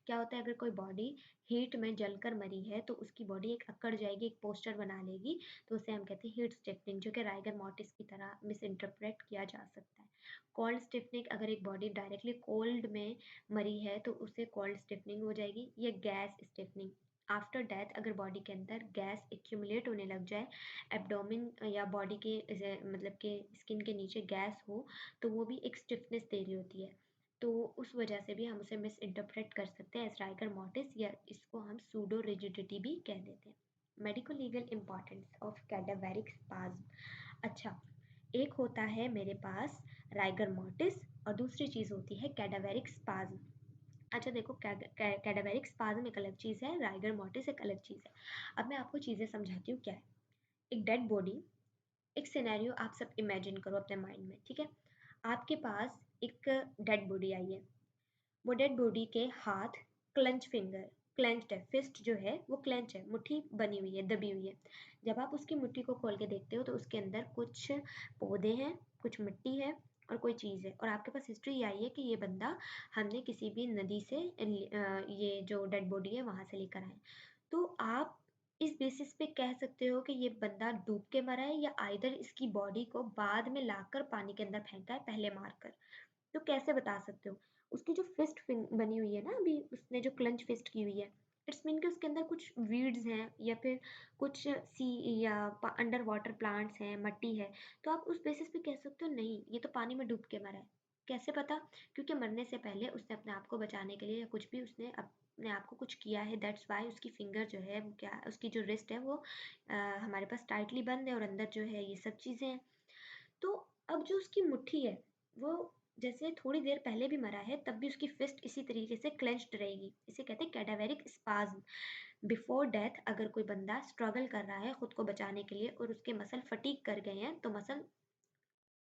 क्या होता है, अगर कोई बॉडी हीट में जलकर मरी है तो उसकी बॉडी एक अकड़ जाएगी, एक पोस्चर बना लेगी, तो उसे हम कहते हैं हीट स्टिफनिंग, जो कि राइगर मोर्टिस की तरह मिस इंटरप्रेट किया जा सकता है। कोल्ड स्टिफनिंग, अगर एक बॉडी डायरेक्टली कोल्ड में मरी है तो उसे कोल्ड स्टिफनिंग हो जाएगी। या गैस स्टिफनिंग, आफ्टर डेथ अगर बॉडी के अंदर गैस एक्यूमुलेट होने लग जाए, एब्डोमिन या बॉडी के मतलब के स्किन के नीचे गैस हो, तो वो भी एक स्टिफनेस दे रही होती है। तो उस वजह से भी हम उसे मिस इंटरप्रेट कर सकते हैं एज राइगर मोर्टिस, या इसको हम सूडो रिजिडिटी भी कह देते हैं। Medico legal importance of cadaveric spasm. अच्छा, एक होता है मेरे पास राइगर मोर्टिस और दूसरी चीज़ होती है कैडावेरिक स्पाज्म। अच्छा देखो, कैडावेरिक स्पाज्म एक अलग चीज़ है, राइगर मोर्टिस एक अलग चीज़ है। अब मैं आपको चीज़ें समझाती हूँ क्या है। एक डेड बॉडी, एक सिनेरियो आप सब इमेजिन करो अपने माइंड में, ठीक है। आपके पास एक डेड बॉडी आई है, वो डेड बॉडी के हाथ क्लेंच फिंगर, क्लेंच्ड है, फिस्ट जो है वो क्लेंच है, मुट्ठी बनी हुई है, दबी हुई है। जब आप उसकी मुट्ठी को खोल के देखते हो तो उसके अंदर कुछ पौधे हैं, कुछ मिट्टी है और कोई चीज़ है, और आपके पास हिस्ट्री ये आई है कि ये बंदा हमने किसी भी नदी से ये जो डेड बॉडी है वहाँ से लेकर आए। तो आप इस बेसिस पे कह सकते हो कि ये बंदा डूब के मरा है या आइदर इसकी बॉडी को बाद में लाकर पानी के अंदर फेंका है, पहले मारकर। तो कैसे बता सकते हो? उसकी जो फिस्ट बनी हुई है ना, अभी उसने जो क्लंच फिस्ट की हुई है, इट्स मीन कि उसके अंदर कुछ वीड्स हैं या फिर कुछ सी या अंडर वाटर प्लांट्स हैं, मट्टी है। तो आप उस बेसिस पे कह सकते हो नहीं, ये तो पानी में डूब के मरा है। कैसे पता? क्योंकि मरने से पहले उसने अपने आप को बचाने के लिए या कुछ भी उसने अपने आप को कुछ किया है, दैट्स वाई उसकी फिंगर जो है वो क्या, उसकी जो रिस्ट है वो हमारे पास टाइटली बंद है और अंदर जो है ये सब चीज़ें हैं। तो अब जो उसकी मुट्ठी है वो जैसे थोड़ी देर पहले भी मरा है तब भी उसकी फिस्ट इसी तरीके से क्लेंच्ड रहेगी। इसे कहते हैं कैडावेरिक स्पाज्म। बिफोर डेथ अगर कोई बंदा स्ट्रगल कर रहा है खुद को बचाने के लिए और उसके मसल फटीग कर गए हैं तो मसल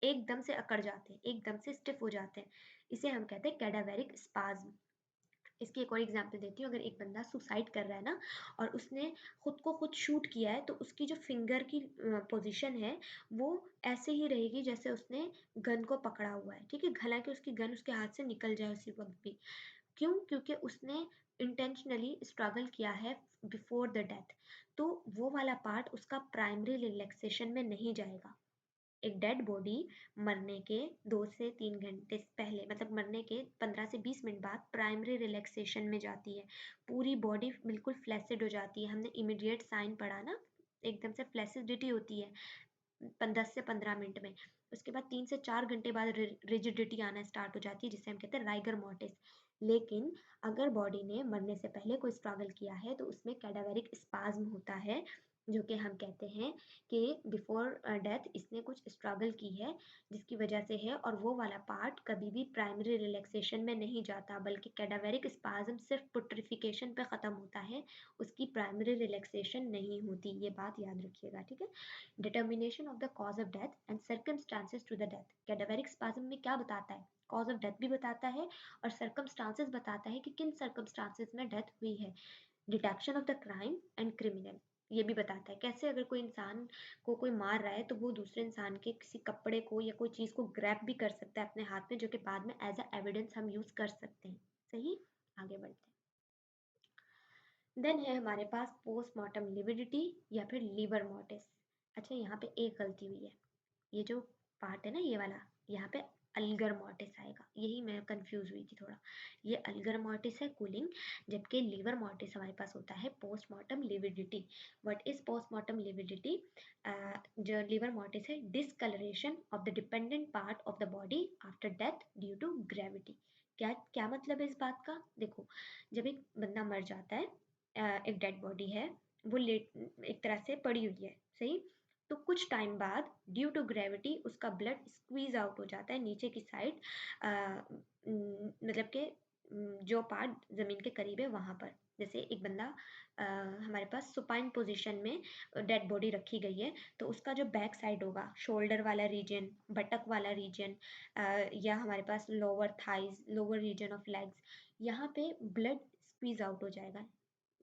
एकदम से अकड़ जाते हैं, एकदम से स्टिफ हो जाते हैं। इसे हम कहते हैं कैडावेरिक स्पाज्म। इसकी एक और एग्जांपल देती हूँ। अगर एक बंदा सुसाइड कर रहा है ना और उसने खुद को खुद शूट किया है तो उसकी जो फिंगर की पोजीशन है वो ऐसे ही रहेगी जैसे उसने गन को पकड़ा हुआ है, ठीक है। हालांकि उसकी गन उसके हाथ से निकल जाए उसी वक्त भी। क्यों? क्योंकि उसने इंटेंशनली स्ट्रगल किया है बिफोर द डेथ। तो वो वाला पार्ट उसका प्राइमरी रिलैक्सेशन में नहीं जाएगा। एक डेड बॉडी मरने के 2 से 3 घंटे पहले, मतलब मरने के 15 से 20 मिनट बाद प्राइमरी रिलैक्सेशन में जाती है। पूरी बॉडी बिल्कुल फ्लैसिड हो जाती है। हमने इमीडिएट साइन पढ़ा ना, एकदम से फ्लैसिडिटी होती है 10 से 15 मिनट में। उसके बाद 3 से 4 घंटे बाद रिजिडिटी आना स्टार्ट हो जाती है, जिसे हम कहते हैं राइगर मोर्टिस। लेकिन अगर बॉडी ने मरने से पहले कोई स्ट्रगल किया है तो उसमें कैडावेरिक स्पाज्म होता है, जो कि हम कहते हैं कि बिफोर डेथ इसने कुछ स्ट्रगल की है जिसकी वजह से है, और वो वाला पार्ट कभी भी प्राइमरी रिलैक्सेशन में नहीं जाता, बल्कि कैडावेरिक स्पाज्म सिर्फ पुट्रिफिकेशन पे ख़त्म होता है, उसकी प्राइमरी रिलैक्सेशन नहीं होती। ये बात याद रखिएगा, ठीक है। Determination of the cause of death and circumstances to the death. Cadaveric spasm में क्या बताता है? कॉज ऑफ डेथ भी बताता है और सर्कमस्टांसेस बताता है कि किन सर्कमस्टांसेस में डेथ हुई है। Detection of the crime and criminal, ये भी बताता है कैसे अगर कोई इंसान को कोई मार रहा है तो वो दूसरे इंसान के किसी कपड़े को या कोई चीज़ को ग्रैब भी कर सकता है अपने हाथ में, जो कि बाद में एज अ एविडेंस हम यूज़ कर सकते हैं। सही, आगे बढ़ते हैं। देन है हमारे पास पोस्टमार्टम लिविडिटी या फिर लीवर मोर्टिस। अच्छा, यहाँ पे एक गलती हुई है, ये जो पार्ट है ना ये वाला, यहाँ पे अल्गर मोर्टिस आएगा, यही मैं कंफ्यूज हुई थी थोड़ा। ये अल्गर मोर्टिस है कूलिंग, जबकि लीवर मोर्टिस हमारे पास होता है postmortem lividity. What is postmortem lividity? जो लीवर मोर्टिस है, discolouration of the dependent part of the body after death due to gravity. क्या क्या मतलब है इस बात का? देखो, जब एक बंदा मर जाता है, एक डेड बॉडी है, वो लेट एक तरह से पड़ी हुई है, सही, तो कुछ टाइम बाद ड्यू टू ग्रेविटी उसका ब्लड स्क्वीज आउट हो जाता है नीचे की साइड, मतलब कि जो पार्ट ज़मीन के करीब है वहाँ पर। जैसे एक बंदा, हमारे पास सुपाइन पोजीशन में डेड बॉडी रखी गई है, तो उसका जो बैक साइड होगा, शोल्डर वाला रीजन, बटक वाला रीजन, या हमारे पास lower thighs, lower region of legs, यहाँ पे ब्लड स्क्वीज आउट हो जाएगा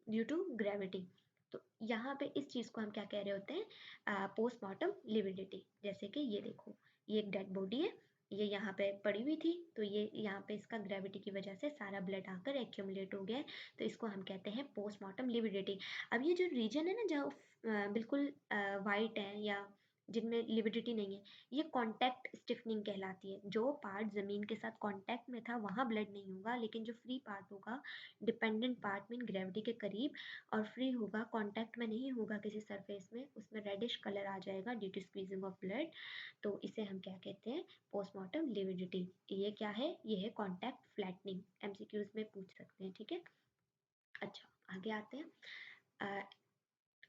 ड्यू टू ग्रेविटी। तो यहाँ पे इस चीज़ को हम क्या कह रहे होते हैं? Postmortem lividity. जैसे कि ये देखो, ये एक डेड बॉडी है, ये यहाँ पे पड़ी हुई थी, तो ये यहाँ पे इसका ग्रेविटी की वजह से सारा ब्लड आकर एक्यूमुलेट हो गया है, तो इसको हम कहते हैं पोस्टमार्टम लिविडिटी। अब ये जो रीजन है ना जहाँ बिल्कुल वाइट है या जिनमें लिविडिटी नहीं है, ये कॉन्टैक्ट स्टिफनिंग कहलाती है। जो पार्ट ज़मीन के साथ कॉन्टैक्ट में था वहाँ ब्लड नहीं होगा, लेकिन जो फ्री पार्ट होगा, डिपेंडेंट पार्ट मीन ग्रेविटी के करीब और फ्री होगा, कांटेक्ट में नहीं होगा किसी सरफेस में, उसमें रेडिश कलर आ जाएगा due to squeezing of blood, तो इसे हम क्या कहते हैं? Postmortem lividity. ये क्या है? ये है कांटेक्ट फ्लैटनिंग, एमसीक्यूज में पूछ सकते हैं, ठीक है। अच्छा, आगे आते हैं।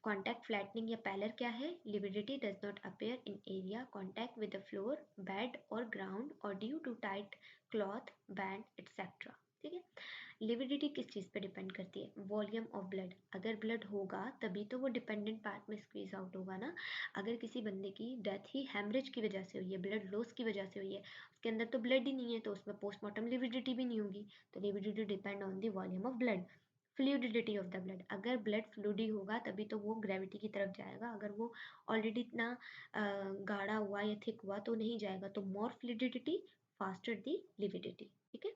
कॉन्टैक्ट फ्लैटनिंग या पैलर क्या है? Lividity does not appear in area contact with the floor, bed और ग्राउंड और due to tight cloth, band etcetera, ठीक है। लिविडिटी किस चीज़ पे डिपेंड करती है? Volume of blood. अगर ब्लड होगा तभी तो वो डिपेंडेंट पार्ट में स्क्वीज आउट होगा ना। अगर किसी बंदे की डेथ ही हेमरेज की वजह से हुई है, ब्लड लॉस की वजह से हुई है, उसके अंदर तो ब्लड ही नहीं है, तो उसमें पोस्टमार्टम लिविडिटी भी नहीं होगी। तो lividity depend on the volume of blood. Fluidity of the blood, अगर ब्लड फ्लूइडी होगा तभी तो वो ग्रेविटी की तरफ जाएगा, अगर वो ऑलरेडी इतना गाढ़ा हुआ या थिक हुआ तो नहीं जाएगा। तो मोर फ्लूइडिटी, फास्टर दी लिविडिटी, ठीक है।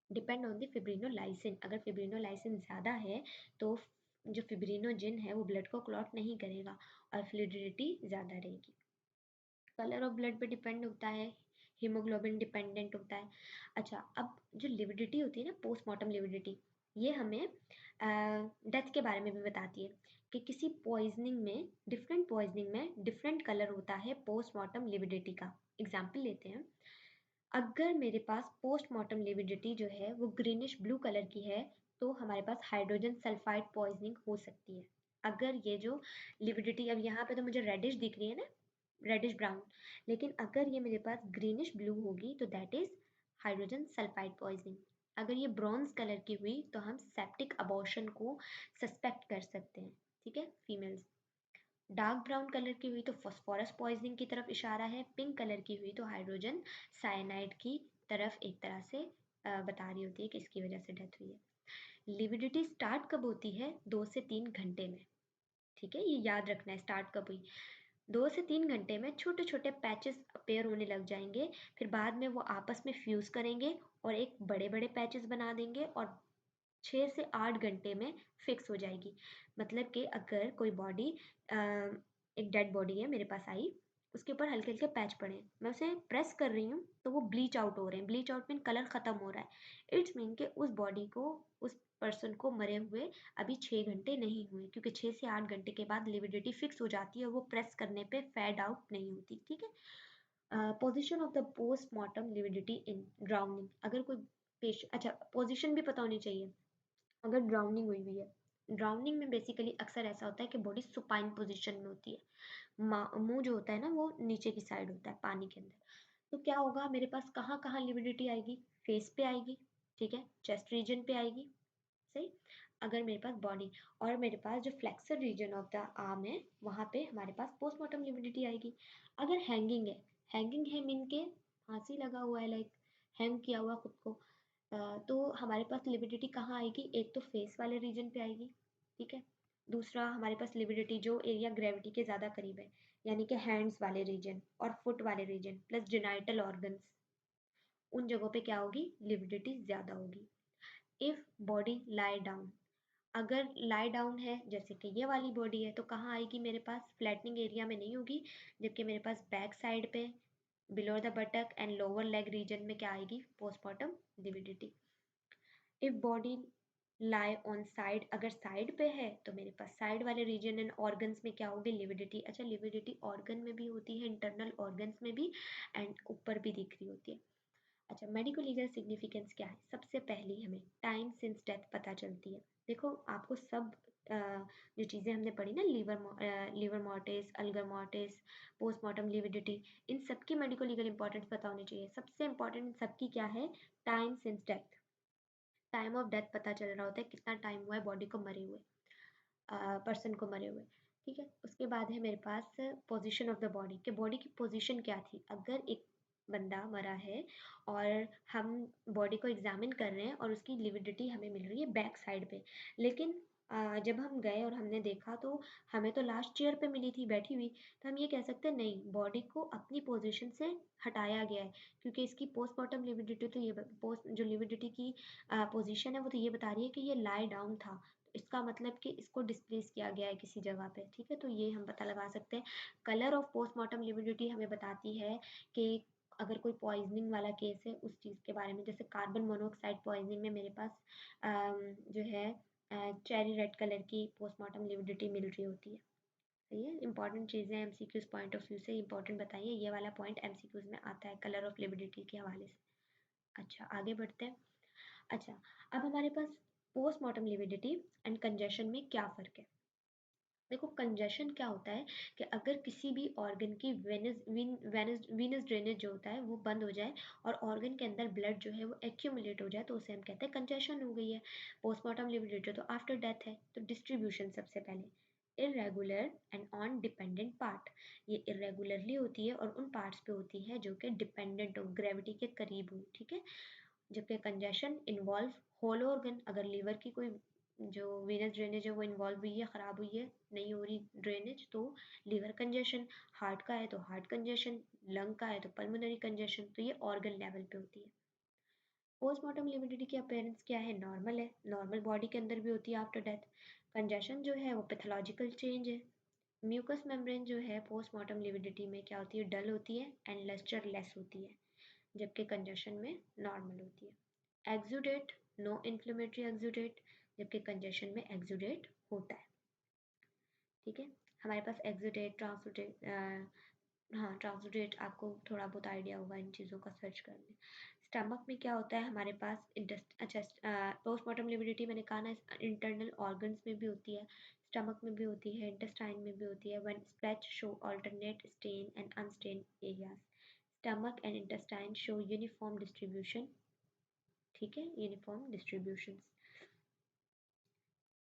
डिपेंड ऑन द फिब्रिनोलाइसिन, अगर फिब्रिनोलाइसिन ज़्यादा है तो जो फिब्रिनोजिन है वो ब्लड को क्लॉट नहीं करेगा और फ्लूइडिटी ज़्यादा रहेगी। कलर ऑफ ब्लड पे डिपेंड होता है, हीमोग्लोबिन डिपेंडेंट होता है। अच्छा, अब जो लिविडिटी होती है ना, पोस्टमार्टम लिविडिटी, ये हमें डेथ के बारे में भी बताती है कि किसी पॉइजनिंग में, डिफरेंट पॉइजनिंग में डिफरेंट कलर होता है पोस्टमार्टम लिविडिटी का। एग्जाम्पल लेते हैं, अगर मेरे पास पोस्टमार्टम लिविडिटी जो है वो ग्रीनिश ब्लू कलर की है, तो हमारे पास हाइड्रोजन सल्फाइड पॉइजनिंग हो सकती है। अगर ये जो लिविडिटी, अब यहाँ पे तो मुझे रेडिश दिख रही है ना, रेडिश ब्राउन, लेकिन अगर ये मेरे पास ग्रीनिश ब्लू होगी तो that is hydrogen sulphide poisoning. अगर ये ब्रॉन्ज कलर की हुई तो हम सेप्टिक अबॉर्शन को सस्पेक्ट कर सकते हैं, ठीक है, फीमेल्स। डार्क ब्राउन कलर की हुई तो फॉस्फोरस पॉइजनिंग की तरफ इशारा है, पिंक कलर की हुई तो हाइड्रोजन साइनाइड की तरफ एक तरह से बता रही होती है कि इसकी वजह से डेथ हुई है। लिविडिटी स्टार्ट कब होती है? 2 से 3 घंटे में, ठीक है, ये याद रखना है स्टार्ट कब हुई। 2 से 3 घंटे में छोटे छोटे पैचेस अपेयर होने लग जाएंगे, फिर बाद में वो आपस में फ्यूज करेंगे और एक बड़े बड़े पैचेस बना देंगे और 6 से 8 घंटे में फिक्स हो जाएगी। मतलब कि अगर कोई बॉडी, एक डेड बॉडी है मेरे पास आई, उसके ऊपर हल्के हल्के पैच पड़े हैं, मैं उसे प्रेस कर रही हूँ तो वो ब्लीच आउट हो रहे हैं। ब्लीच आउट मीन कलर ख़त्म हो रहा है। इट्स मीन कि उस बॉडी को, उस पर्सन को मरे हुए अभी 6 घंटे नहीं हुए, क्योंकि 6 से 8 घंटे के बाद लिविडिटी फिक्स हो जाती है और वो प्रेस करने पे फेड आउट नहीं होती, ठीक है। Position of the postmortem lividity in drowning, अगर कोई पेशेंट, अच्छा पोजिशन भी पता होनी चाहिए। अगर ड्राउनिंग हुई हुई है ड्राउनिंग में बेसिकली अक्सर ऐसा होता है कि बॉडी सुपाइन पोजीशन में होती है, मुंह जो होता है ना वो नीचे की साइड होता है पानी के अंदर। तो क्या होगा मेरे पास कहाँ कहाँ लिविडिटी आएगी, फेस पे आएगी, ठीक है, चेस्ट रीजन पे आएगी, सही। अगर मेरे पास बॉडी और मेरे पास जो flexor region of the arm है वहाँ पे हमारे पास पोस्टमार्टम लिविडिटी आएगी। अगर हैंगिंग है मीन के फांसी लगा हुआ है, लाइक हैंग किया हुआ खुद को, तो हमारे पास लिविडिटी कहाँ आएगी, एक तो फेस वाले रीजन पे आएगी, ठीक है। दूसरा हमारे पास लिविडिटी जो एरिया ग्रेविटी के ज़्यादा करीब है, यानी कि हैंड्स वाले रीजन और फुट वाले रीजन प्लस जेनाइटल ऑर्गन्स, उन जगहों पे क्या होगी, लिविडिटी ज़्यादा होगी। इफ बॉडी लाई डाउन, अगर लाई डाउन है जैसे कि ये वाली बॉडी है तो कहाँ आएगी मेरे पास, फ्लैटनिंग एरिया में नहीं होगी, जबकि मेरे पास बैक साइड पे below the buttock and lower leg region में क्या आएगी, postmortem lividity. If body lie on side, अगर साइड पे है तो मेरे पास साइड वाले रीजन एंड ऑर्गन्स में क्या होगी, लिविडिटी। अच्छा, लिविडिटी ऑर्गन में भी होती है, इंटरनल ऑर्गन्स में भी, एंड ऊपर भी दिख रही होती है। अच्छा, मेडिको लीगल सिग्निफिकेंस क्या है, सबसे पहली हमें टाइम सिंस डेथ पता चलती है। देखो आपको सब जो चीज़ें हमने पढ़ी ना, livor mortis, algor mortis, postmortem lividity, इन सबकी मेडिको लीगल इंपॉर्टेंस पता होनी चाहिए। सबसे इंपॉर्टेंट सबकी क्या है, time since death, time of death पता चल रहा होता है कितना टाइम हुआ है बॉडी को मरे हुए, पर्सन को मरे हुए, ठीक है। उसके बाद है मेरे पास पोजीशन ऑफ द बॉडी, कि बॉडी की पोजीशन क्या थी। अगर एक बंदा मरा है और हम बॉडी को एग्जामिन कर रहे हैं और उसकी लिविडिटी हमें मिल रही है बैक साइड पे, लेकिन जब हम गए और हमने देखा तो हमें तो लास्ट चेयर पे मिली थी बैठी हुई, तो हम ये कह सकते हैं नहीं, बॉडी को अपनी पोजीशन से हटाया गया है, क्योंकि इसकी पोस्टमार्टम लिविडिटी तो ये पोस्ट जो लिविडिटी की पोजीशन है वो तो ये बता रही है कि ये लाई डाउन था, इसका मतलब कि इसको डिस्प्लेस किया गया है किसी जगह पे, ठीक है। तो ये हम पता लगा सकते हैं। कलर ऑफ पोस्टमार्टम लिविडिटी हमें बताती है कि अगर कोई पॉइजनिंग वाला केस है उस चीज़ के बारे में, जैसे कार्बन मोनोऑक्साइड पॉइजनिंग में मेरे पास जो है चेरी रेड कलर की पोस्टमार्टम लिविडिटी मिल रही होती है। सही है, इंपॉर्टेंट चीज़ें एमसीक्यूज पॉइंट ऑफ व्यू से इंपॉर्टेंट बताइए, ये वाला पॉइंट एमसीक्यूज में आता है कलर ऑफ लिविडिटी के हवाले से। अच्छा, आगे बढ़ते हैं। अच्छा, अब हमारे पास पोस्टमार्टम लिविडिटी एंड कंजेशन में क्या फ़र्क है। देखो, कंजेशन क्या होता है कि अगर किसी भी ऑर्गन की वीनस ड्रेनेज जो होता है वो बंद हो जाए और ऑर्गन के अंदर ब्लड जो है वो एक्यूमुलेट हो जाए तो उसे हम कहते हैं कंजेशन हो गई है। पोस्टमार्टम लिविडिटी तो आफ्टर डेथ है, तो डिस्ट्रीब्यूशन सबसे पहले irregular and on dependent part, ये इरेगुलरली होती है और उन पार्ट्स पे होती है जो कि डिपेंडेंट हो, ग्रेविटी के करीब हो, ठीक है। जबकि कंजेशन इन्वॉल्व होल ऑर्गन, अगर लीवर की कोई जो वीनस ड्रेनेज है वो इन्वॉल्व हुई है, ख़राब हुई है, नहीं हो रही ड्रेनेज, तो लीवर कंजेशन, हार्ट का है तो हार्ट कंजेशन, लंग का है तो पल्मोनरी कंजेशन, तो ये ऑर्गन लेवल पे होती है। पोस्टमार्टम लिविडिटी की अपीयरेंस क्या है, नॉर्मल है, नॉर्मल बॉडी के अंदर भी होती है आफ्टर डेथ। कंजेशन जो है वो पैथोलॉजिकल चेंज है। म्यूकस मेम्ब्रेन जो है पोस्टमार्टम लिविडिटी में क्या होती है, डल होती है एंड लस्टर लेस होती है, जबकि कंजेशन में नॉर्मल होती है। एक्सुडेट, नो इन्फ्लेमेटरी एक्सुडेट, जबकि कंजेशन में एक्सुडेट होता है, ठीक है। हमारे पास एक्सुडेट, ट्रांसुडेट, हाँ ट्रांसुडेट आपको थोड़ा बहुत आइडिया होगा इन चीज़ों का सर्च करने। स्टमक में क्या होता है हमारे पास, इंटेस्ट अच्छा, पोस्टमार्टम लिविडिटी मैंने कहा ना इंटरनल ऑर्गन्स में भी होती है, स्टमक में भी होती है, इंटेस्टाइन में भी होती है। When splash show alternate stain and unstain areas, stomach and intestine show uniform distribution, ठीक है, यूनिफॉर्म डिस्ट्रीब्यूशंस।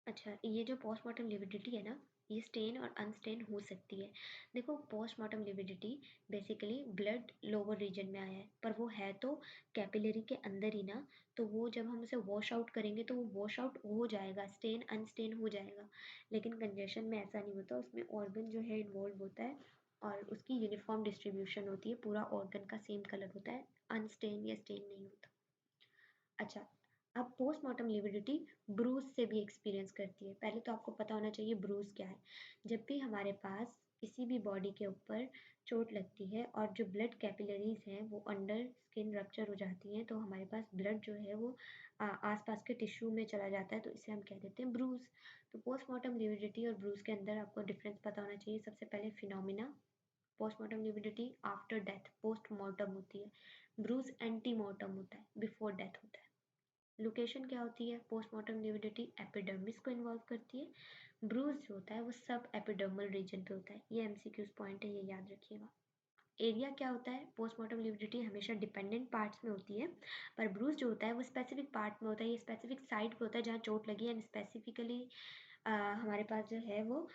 अच्छा, ये जो पोस्टमार्टम लिविडिटी है ना, ये स्टेन और अनस्टेन हो सकती है। देखो, postmortem lividity basically blood lower region में आया है, पर वो है तो कैपिलरी के अंदर ही ना, तो वो जब हम उसे वॉश आउट करेंगे तो वो वॉश आउट हो जाएगा, स्टेन अनस्टेन हो जाएगा। लेकिन कंजेशन में ऐसा नहीं होता, उसमें ऑर्गन जो है इन्वॉल्व होता है और उसकी यूनिफॉर्म डिस्ट्रीब्यूशन होती है, पूरा ऑर्गन का सेम कलर होता है, अनस्टेन या स्टेन नहीं होता। अच्छा, अब पोस्टमार्टम लिविडिटी ब्रूज से भी एक्सपीरियंस करती है। पहले तो आपको पता होना चाहिए ब्रूज क्या है। जब भी हमारे पास किसी भी बॉडी के ऊपर चोट लगती है और जो ब्लड कैपिलरीज हैं वो अंडर स्किन रप्चर हो जाती हैं, तो हमारे पास ब्लड जो है वो आसपास के टिश्यू में चला जाता है, तो इसे हम कह देते हैं ब्रूज। तो पोस्टमार्टम लिविडिटी और ब्रूज के अंदर आपको डिफरेंस पता होना चाहिए। सबसे पहले phenomena, postmortem lividity after death postmortem होती है, ब्रूज एंटी मॉर्टम होता है, बिफोर डेथ होता है। लोकेशन क्या होती है? पोस्टमार्टम लिविडिटी एपिडर्मिस को इन्वॉल्व करती है। ब्रूज जो होता है वो सब एपिडर्मल रीजन पे होता है। ये एमसीक्यूज पॉइंट है, ये याद रखिएगा। एरिया क्या होता है? पोस्टमार्टम लिविडिटी हमेशा डिपेंडेंट पार्ट्स में होती है, पर ब्रूज जो होता है वो स्पेसिफिक पार्ट में होता है। ये स्पेसिफिक साइट पे होता है जहाँ चोट लगी है, एंड स्पेसिफिकली हमारे पास जो है वो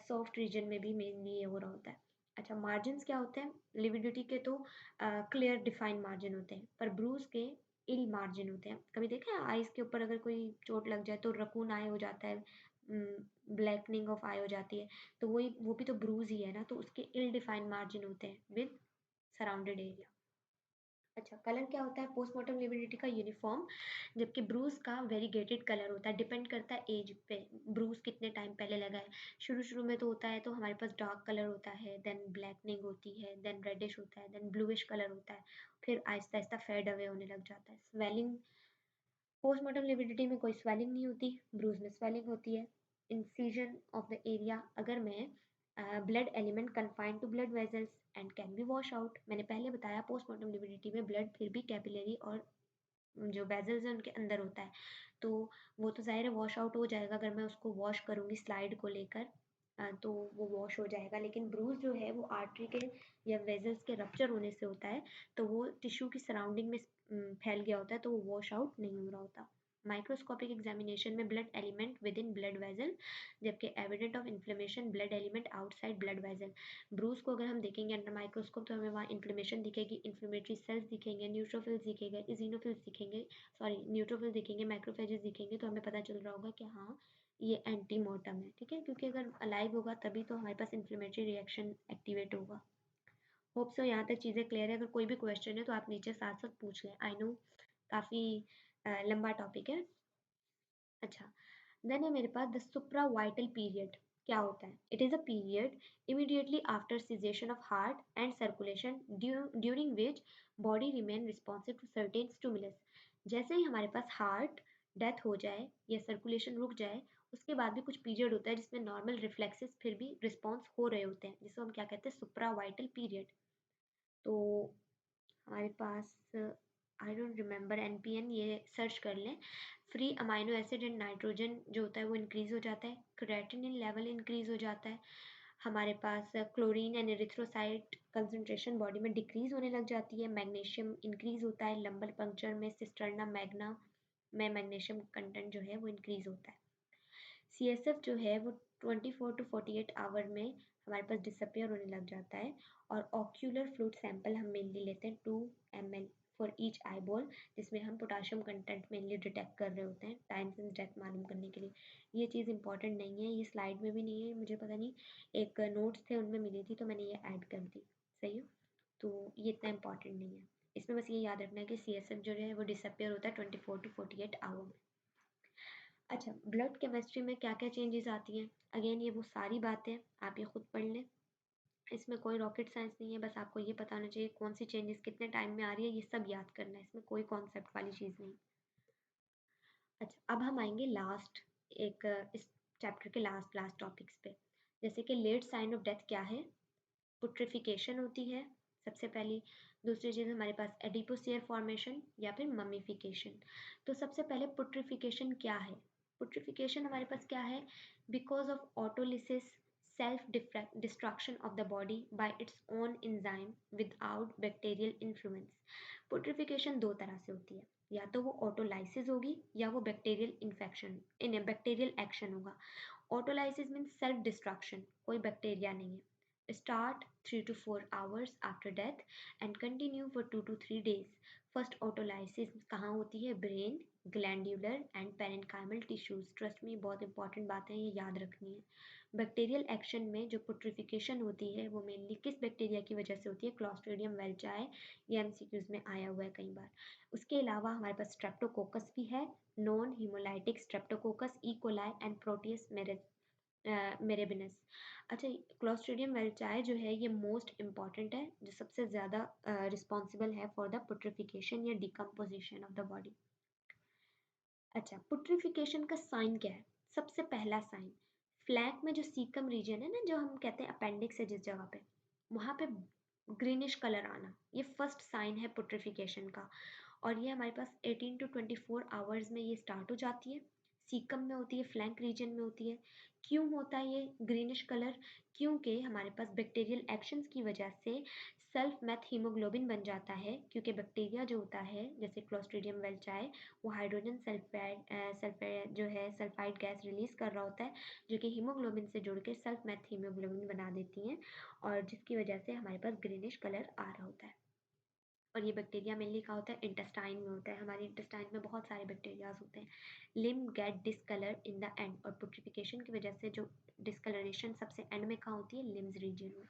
सॉफ्ट रीजन में भी मेनली ये हो रहा होता है। अच्छा, मार्जिन्स क्या होते हैं? लिविडिटी के तो क्लियर डिफाइंड मार्जिन होते हैं, पर ब्रूज के इल मार्जिन होते हैं। कभी देखा है आइज के ऊपर अगर कोई चोट लग जाए तो रकून आई हो जाता है, ब्लैकनिंग ऑफ आई हो जाती है, तो वही वो भी तो ब्रूज ही है ना, तो उसके इल डिफाइंड मार्जिन होते हैं विद सराउंडेड एरिया। अच्छा, कलर क्या होता है? पोस्टमार्टम लिविडिटी का यूनिफॉर्म, जबकि ब्रूज का वेरीगेटेड कलर होता है। डिपेंड करता है एज पे, ब्रूज कितने टाइम पहले लगा है। शुरू शुरू में तो होता है तो हमारे पास डार्क कलर होता है, देन ब्लैकनिंग होती है, देन रेडिश होता है, देन ब्लूइश कलर होता है, फिर आहिस्ता आहिस्ता फेड अवे होने लग जाता है। स्वेलिंग, पोस्टमार्टम लिविडिटी में कोई स्वेलिंग नहीं होती, ब्रूज में स्वेलिंग होती है। इंसिजन ऑफ द एरिया, अगर मैं blood element confined to blood vessels and can be wash out. मैंने पहले बताया पोस्टमार्टम लिविडिटी में ब्लड फिर भी कैपिलरी और जो वेजल्स हैं उनके अंदर होता है, तो वो तो ज़ाहिर है वॉश आउट हो जाएगा। अगर मैं उसको वॉश करूँगी स्लाइड को लेकर तो वो वॉश हो जाएगा। लेकिन ब्रूज जो है वो आर्टरी के या वेजल्स के रप्चर होने से होता है, तो वो टिश्यू की सराउंडिंग में फैल गया होता है, तो वो वॉश आउट नहीं हो रहा होता। माइक्रोस्कोपिक एग्जामिनेशन में blood element with in blood vessel, जबकि evident of inflammation blood element outside blood vessel. Bruise को अगर हम देखेंगे अंडर माइक्रोस्कोप तो हमें वहाँ इन्फ्लेमेशन दिखेगी, इन्फ्लेमेटरी सेल्स दिखेंगे, न्यूट्रोफिल्स दिखेंगे, इजिनोफिल्स दिखेंगे, सॉरी न्यूट्रोफिल दिखेंगे, मैक्रोफेजेस दिखेंगे, तो हमें पता चल रहा होगा कि हाँ ये एंटीमोर्टम है। ठीक है, क्योंकि अगर अलाइव होगा तभी तो हमारे पास इन्फ्लेमेटरी रिएक्शन एक्टिवेट होगा। होप सो यहाँ तक चीज़ें क्लियर है। अगर कोई भी क्वेश्चन है तो आप नीचे साथ साथ पूछ लें। आई नो काफ़ी लंबा टॉपिक है। अच्छा, देन है मेरे पास द सुप्रा वाइटल पीरियड। क्या होता है? It is a period immediately after cessation of heart and circulation, during which body remain responsive to certain stimulus. जैसे ही हमारे पास हार्ट डेथ हो जाए या सर्कुलेशन रुक जाए, उसके बाद भी कुछ पीरियड होता है जिसमें नॉर्मल रिफ्लेक्सेस फिर भी रिस्पॉन्स हो रहे होते हैं, जिसको हम क्या कहते हैं? सुप्रा वाइटल पीरियड। तो हमारे पास आई डोंट रिमेंबर एनपीएन, ये सर्च कर लें। Free amino acid and nitrogen जो होता है वो इंक्रीज हो जाता है, क्रेटिनिन लेवल इंक्रीज हो जाता है, हमारे पास chlorine and erythrocyte concentration body में डिक्रीज होने लग जाती है, मैग्नीशियम इंक्रीज होता है, लंबर पंक्चर में सिस्टर्ना मैग्ना में मैग्नीशियम कंटेंट जो है वो इंक्रीज होता है। सीएसएफ जो है वो 24 to 48 आवर में हमारे पास डिसअपियर होने लग जाता है। और ऑक्यूलर फ्लूइड सैंपल हम मेनली लेते हैं 2 ml for each eye ball, जिसमें हम पोटाशियम कंटेंट मेनली डिटेक्ट कर रहे होते हैं टाइम सिंस डेथ मालूम करने के लिए। ये चीज़ इंपॉर्टेंट नहीं है, ये स्लाइड में भी नहीं है, मुझे पता नहीं एक नोट्स थे उनमें मिली थी तो मैंने ये ऐड कर दी। सही है, तो ये इतना इंपॉर्टेंट नहीं है। इसमें बस ये याद रखना है कि सीएसएफ जो है वो डिसअपियर होता है 24 to 48 आवर में। अच्छा, ब्लड केमिस्ट्री में क्या क्या चेंजेस आती हैं? अगेन ये वो सारी बातें आप ये खुद पढ़ लें, इसमें कोई रॉकेट साइंस नहीं है, बस आपको ये पता होना चाहिए कौन सी चेंजेस कितने टाइम में आ रही है, ये सब याद करना है, इसमें कोई कॉन्सेप्ट वाली चीज़ नहीं। अच्छा, अब हम आएंगे लास्ट एक इस चैप्टर के लास्ट लास्ट टॉपिक्स पे, जैसे कि लेट साइन ऑफ डेथ क्या है? पुट्रिफिकेशन होती है सबसे पहली। दूसरी चीज़ हमारे पास एडिपोसियर फॉर्मेशन या फिर ममीफिकेशन। तो सबसे पहले पुट्रिफिकेशन क्या है? पुट्रिफिकेशन हमारे पास क्या है? Because of autolysis, self destruction of the body by its own enzyme without bacterial influence. Putrefaction दो तरह से होती है, या तो वो ऑटोलाइसिस होगी या वो bacterial infection in bacterial action होगा। ऑटोलाइसिस मीन्स सेल्फ डिस्ट्रक्शन, कोई बैक्टीरिया नहीं है। Start 3 to 4 hours after death and continue for 2 to 3 days. First autolysis कहाँ होती है? Brain, glandular and parenchymal tissues. Trust में बहुत इंपॉर्टेंट बातें ये याद रखनी है। बैक्टीरियल एक्शन में जो पुट्रिफिकेशन होती है वो मेनली किस बैक्टीरिया की वजह से होती है? क्लॉस्ट्रीडियम वेल्चाई, ये एमसीक्यूज में आया हुआ है कई बार। उसके अलावा हमारे पास स्ट्रेप्टोकोकस भी है, non haemolytic streptococcus, E coli and proteus mirabilis. अच्छा, क्लोस्ट्रीडियम वेल्चाई जो है ये मोस्ट इम्पॉर्टेंट है, जो सबसे ज़्यादा रिस्पॉन्सिबल है फॉर द पुट्रिफिकेशन या डिकम्पोजिशन ऑफ द बॉडी। अच्छा, पुट्रिफिकेशन का साइन क्या है? सबसे पहला साइन, फ्लैंक में जो सीकम रीजन है ना, जो हम कहते हैं अपेंडिक्स है जिस जगह पे, वहाँ पे ग्रीनिश कलर आना, ये फर्स्ट साइन है पुट्रिफिकेशन का। और ये हमारे पास 18 to 24 आवर्स में ये स्टार्ट हो जाती है। सीकम में होती है, फ्लैंक रीजन में होती है। क्यों होता है ये ग्रीनिश कलर? क्योंकि हमारे पास बैक्टीरियल एक्शंस की वजह से सेल्फ मेथ हीमोग्लोबिन बन जाता है, क्योंकि बैक्टीरिया जो होता है जैसे क्लोस्ट्रीडियम वेल्चाई, वो हाइड्रोजन सल्फाइड जो है सल्फाइड गैस रिलीज कर रहा होता है, जो कि हीमोग्लोबिन से जुड़ के सेल्फ मेथ हीमोग्लोबिन बना देती हैं, और जिसकी वजह से हमारे पास ग्रीनिश कलर आ रहा होता है। और ये बैक्टीरिया मेनली कहाँ होता है? इंटेस्टाइन में होता है। हमारे इंटेस्टाइन में बहुत सारे बैक्टीरियाज होते हैं। Limb get discolour in the end, और पुट्रिफिकेशन की वजह से जो डिसकलरेशन सबसे एंड में कहाँ होती है? लिम्स रीजन में।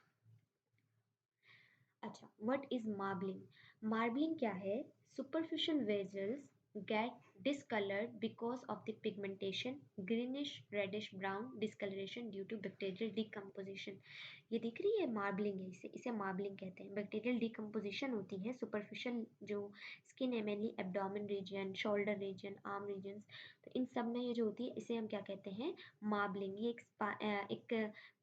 अच्छा, व्हाट इज मार्बलिंग? मार्बलिंग क्या है? Superficial vessels get discolored because of the pigmentation, greenish reddish brown discoloration due to bacterial decomposition. ये दिख रही है मार्बलिंग है, इसे मार्बलिंग कहते हैं। बैक्टीरियल डिकम्पोजिशन होती है सुपरफिशियल जो स्किन है, mainly abdomen region, shoulder region, arm region, तो इन सब में ये जो होती है इसे हम क्या कहते हैं? मार्बलिंग। ये एक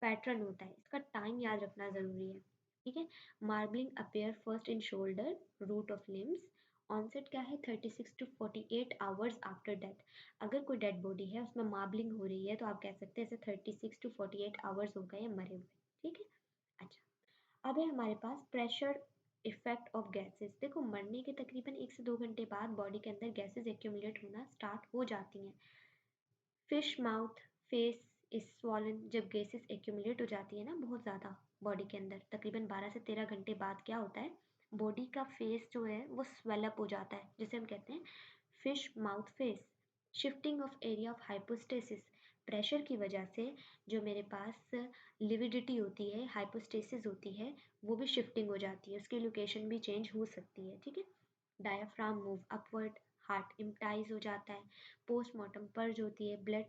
पैटर्न होता है, इसका टाइम याद रखना ज़रूरी है, ठीक है। Marbling appear first in shoulder root of limbs. Onset क्या है? 36 to 48 आवर्स आफ्टर डेथ। अगर कोई डेड बॉडी है उसमें मार्बलिंग हो रही है तो आप कह सकते हैं इसे 36 to 48 आवर्स हो गए मरे हुए, ठीक है। अच्छा, अब है हमारे पास प्रेशर इफेक्ट ऑफ गैसेस। देखो, मरने के तकरीबन 1 से 2 घंटे बाद बॉडी के अंदर गैसेस एक्यूमुलेट होना स्टार्ट हो जाती हैं। Fish mouth face is swollen. जब गैसेस एक्यूमुलेट हो जाती है ना बहुत ज़्यादा बॉडी के अंदर, तकरीबन 12 से 13 घंटे बाद क्या होता है? बॉडी का फेस जो है वो स्वेलअप हो जाता है, जिसे हम कहते हैं fish mouth face. Shifting of area of hypostasis. Pressure की वजह से जो मेरे पास लिविडिटी होती है, हाइपोस्टेसिस होती है, वो भी शिफ्टिंग हो जाती है, उसकी लोकेशन भी चेंज हो सकती है, ठीक है। डायाफ्राम मूव अपवर्ड, हार्ट इम्पटाइज हो जाता है। पोस्टमार्टम पर्ज होती है, blood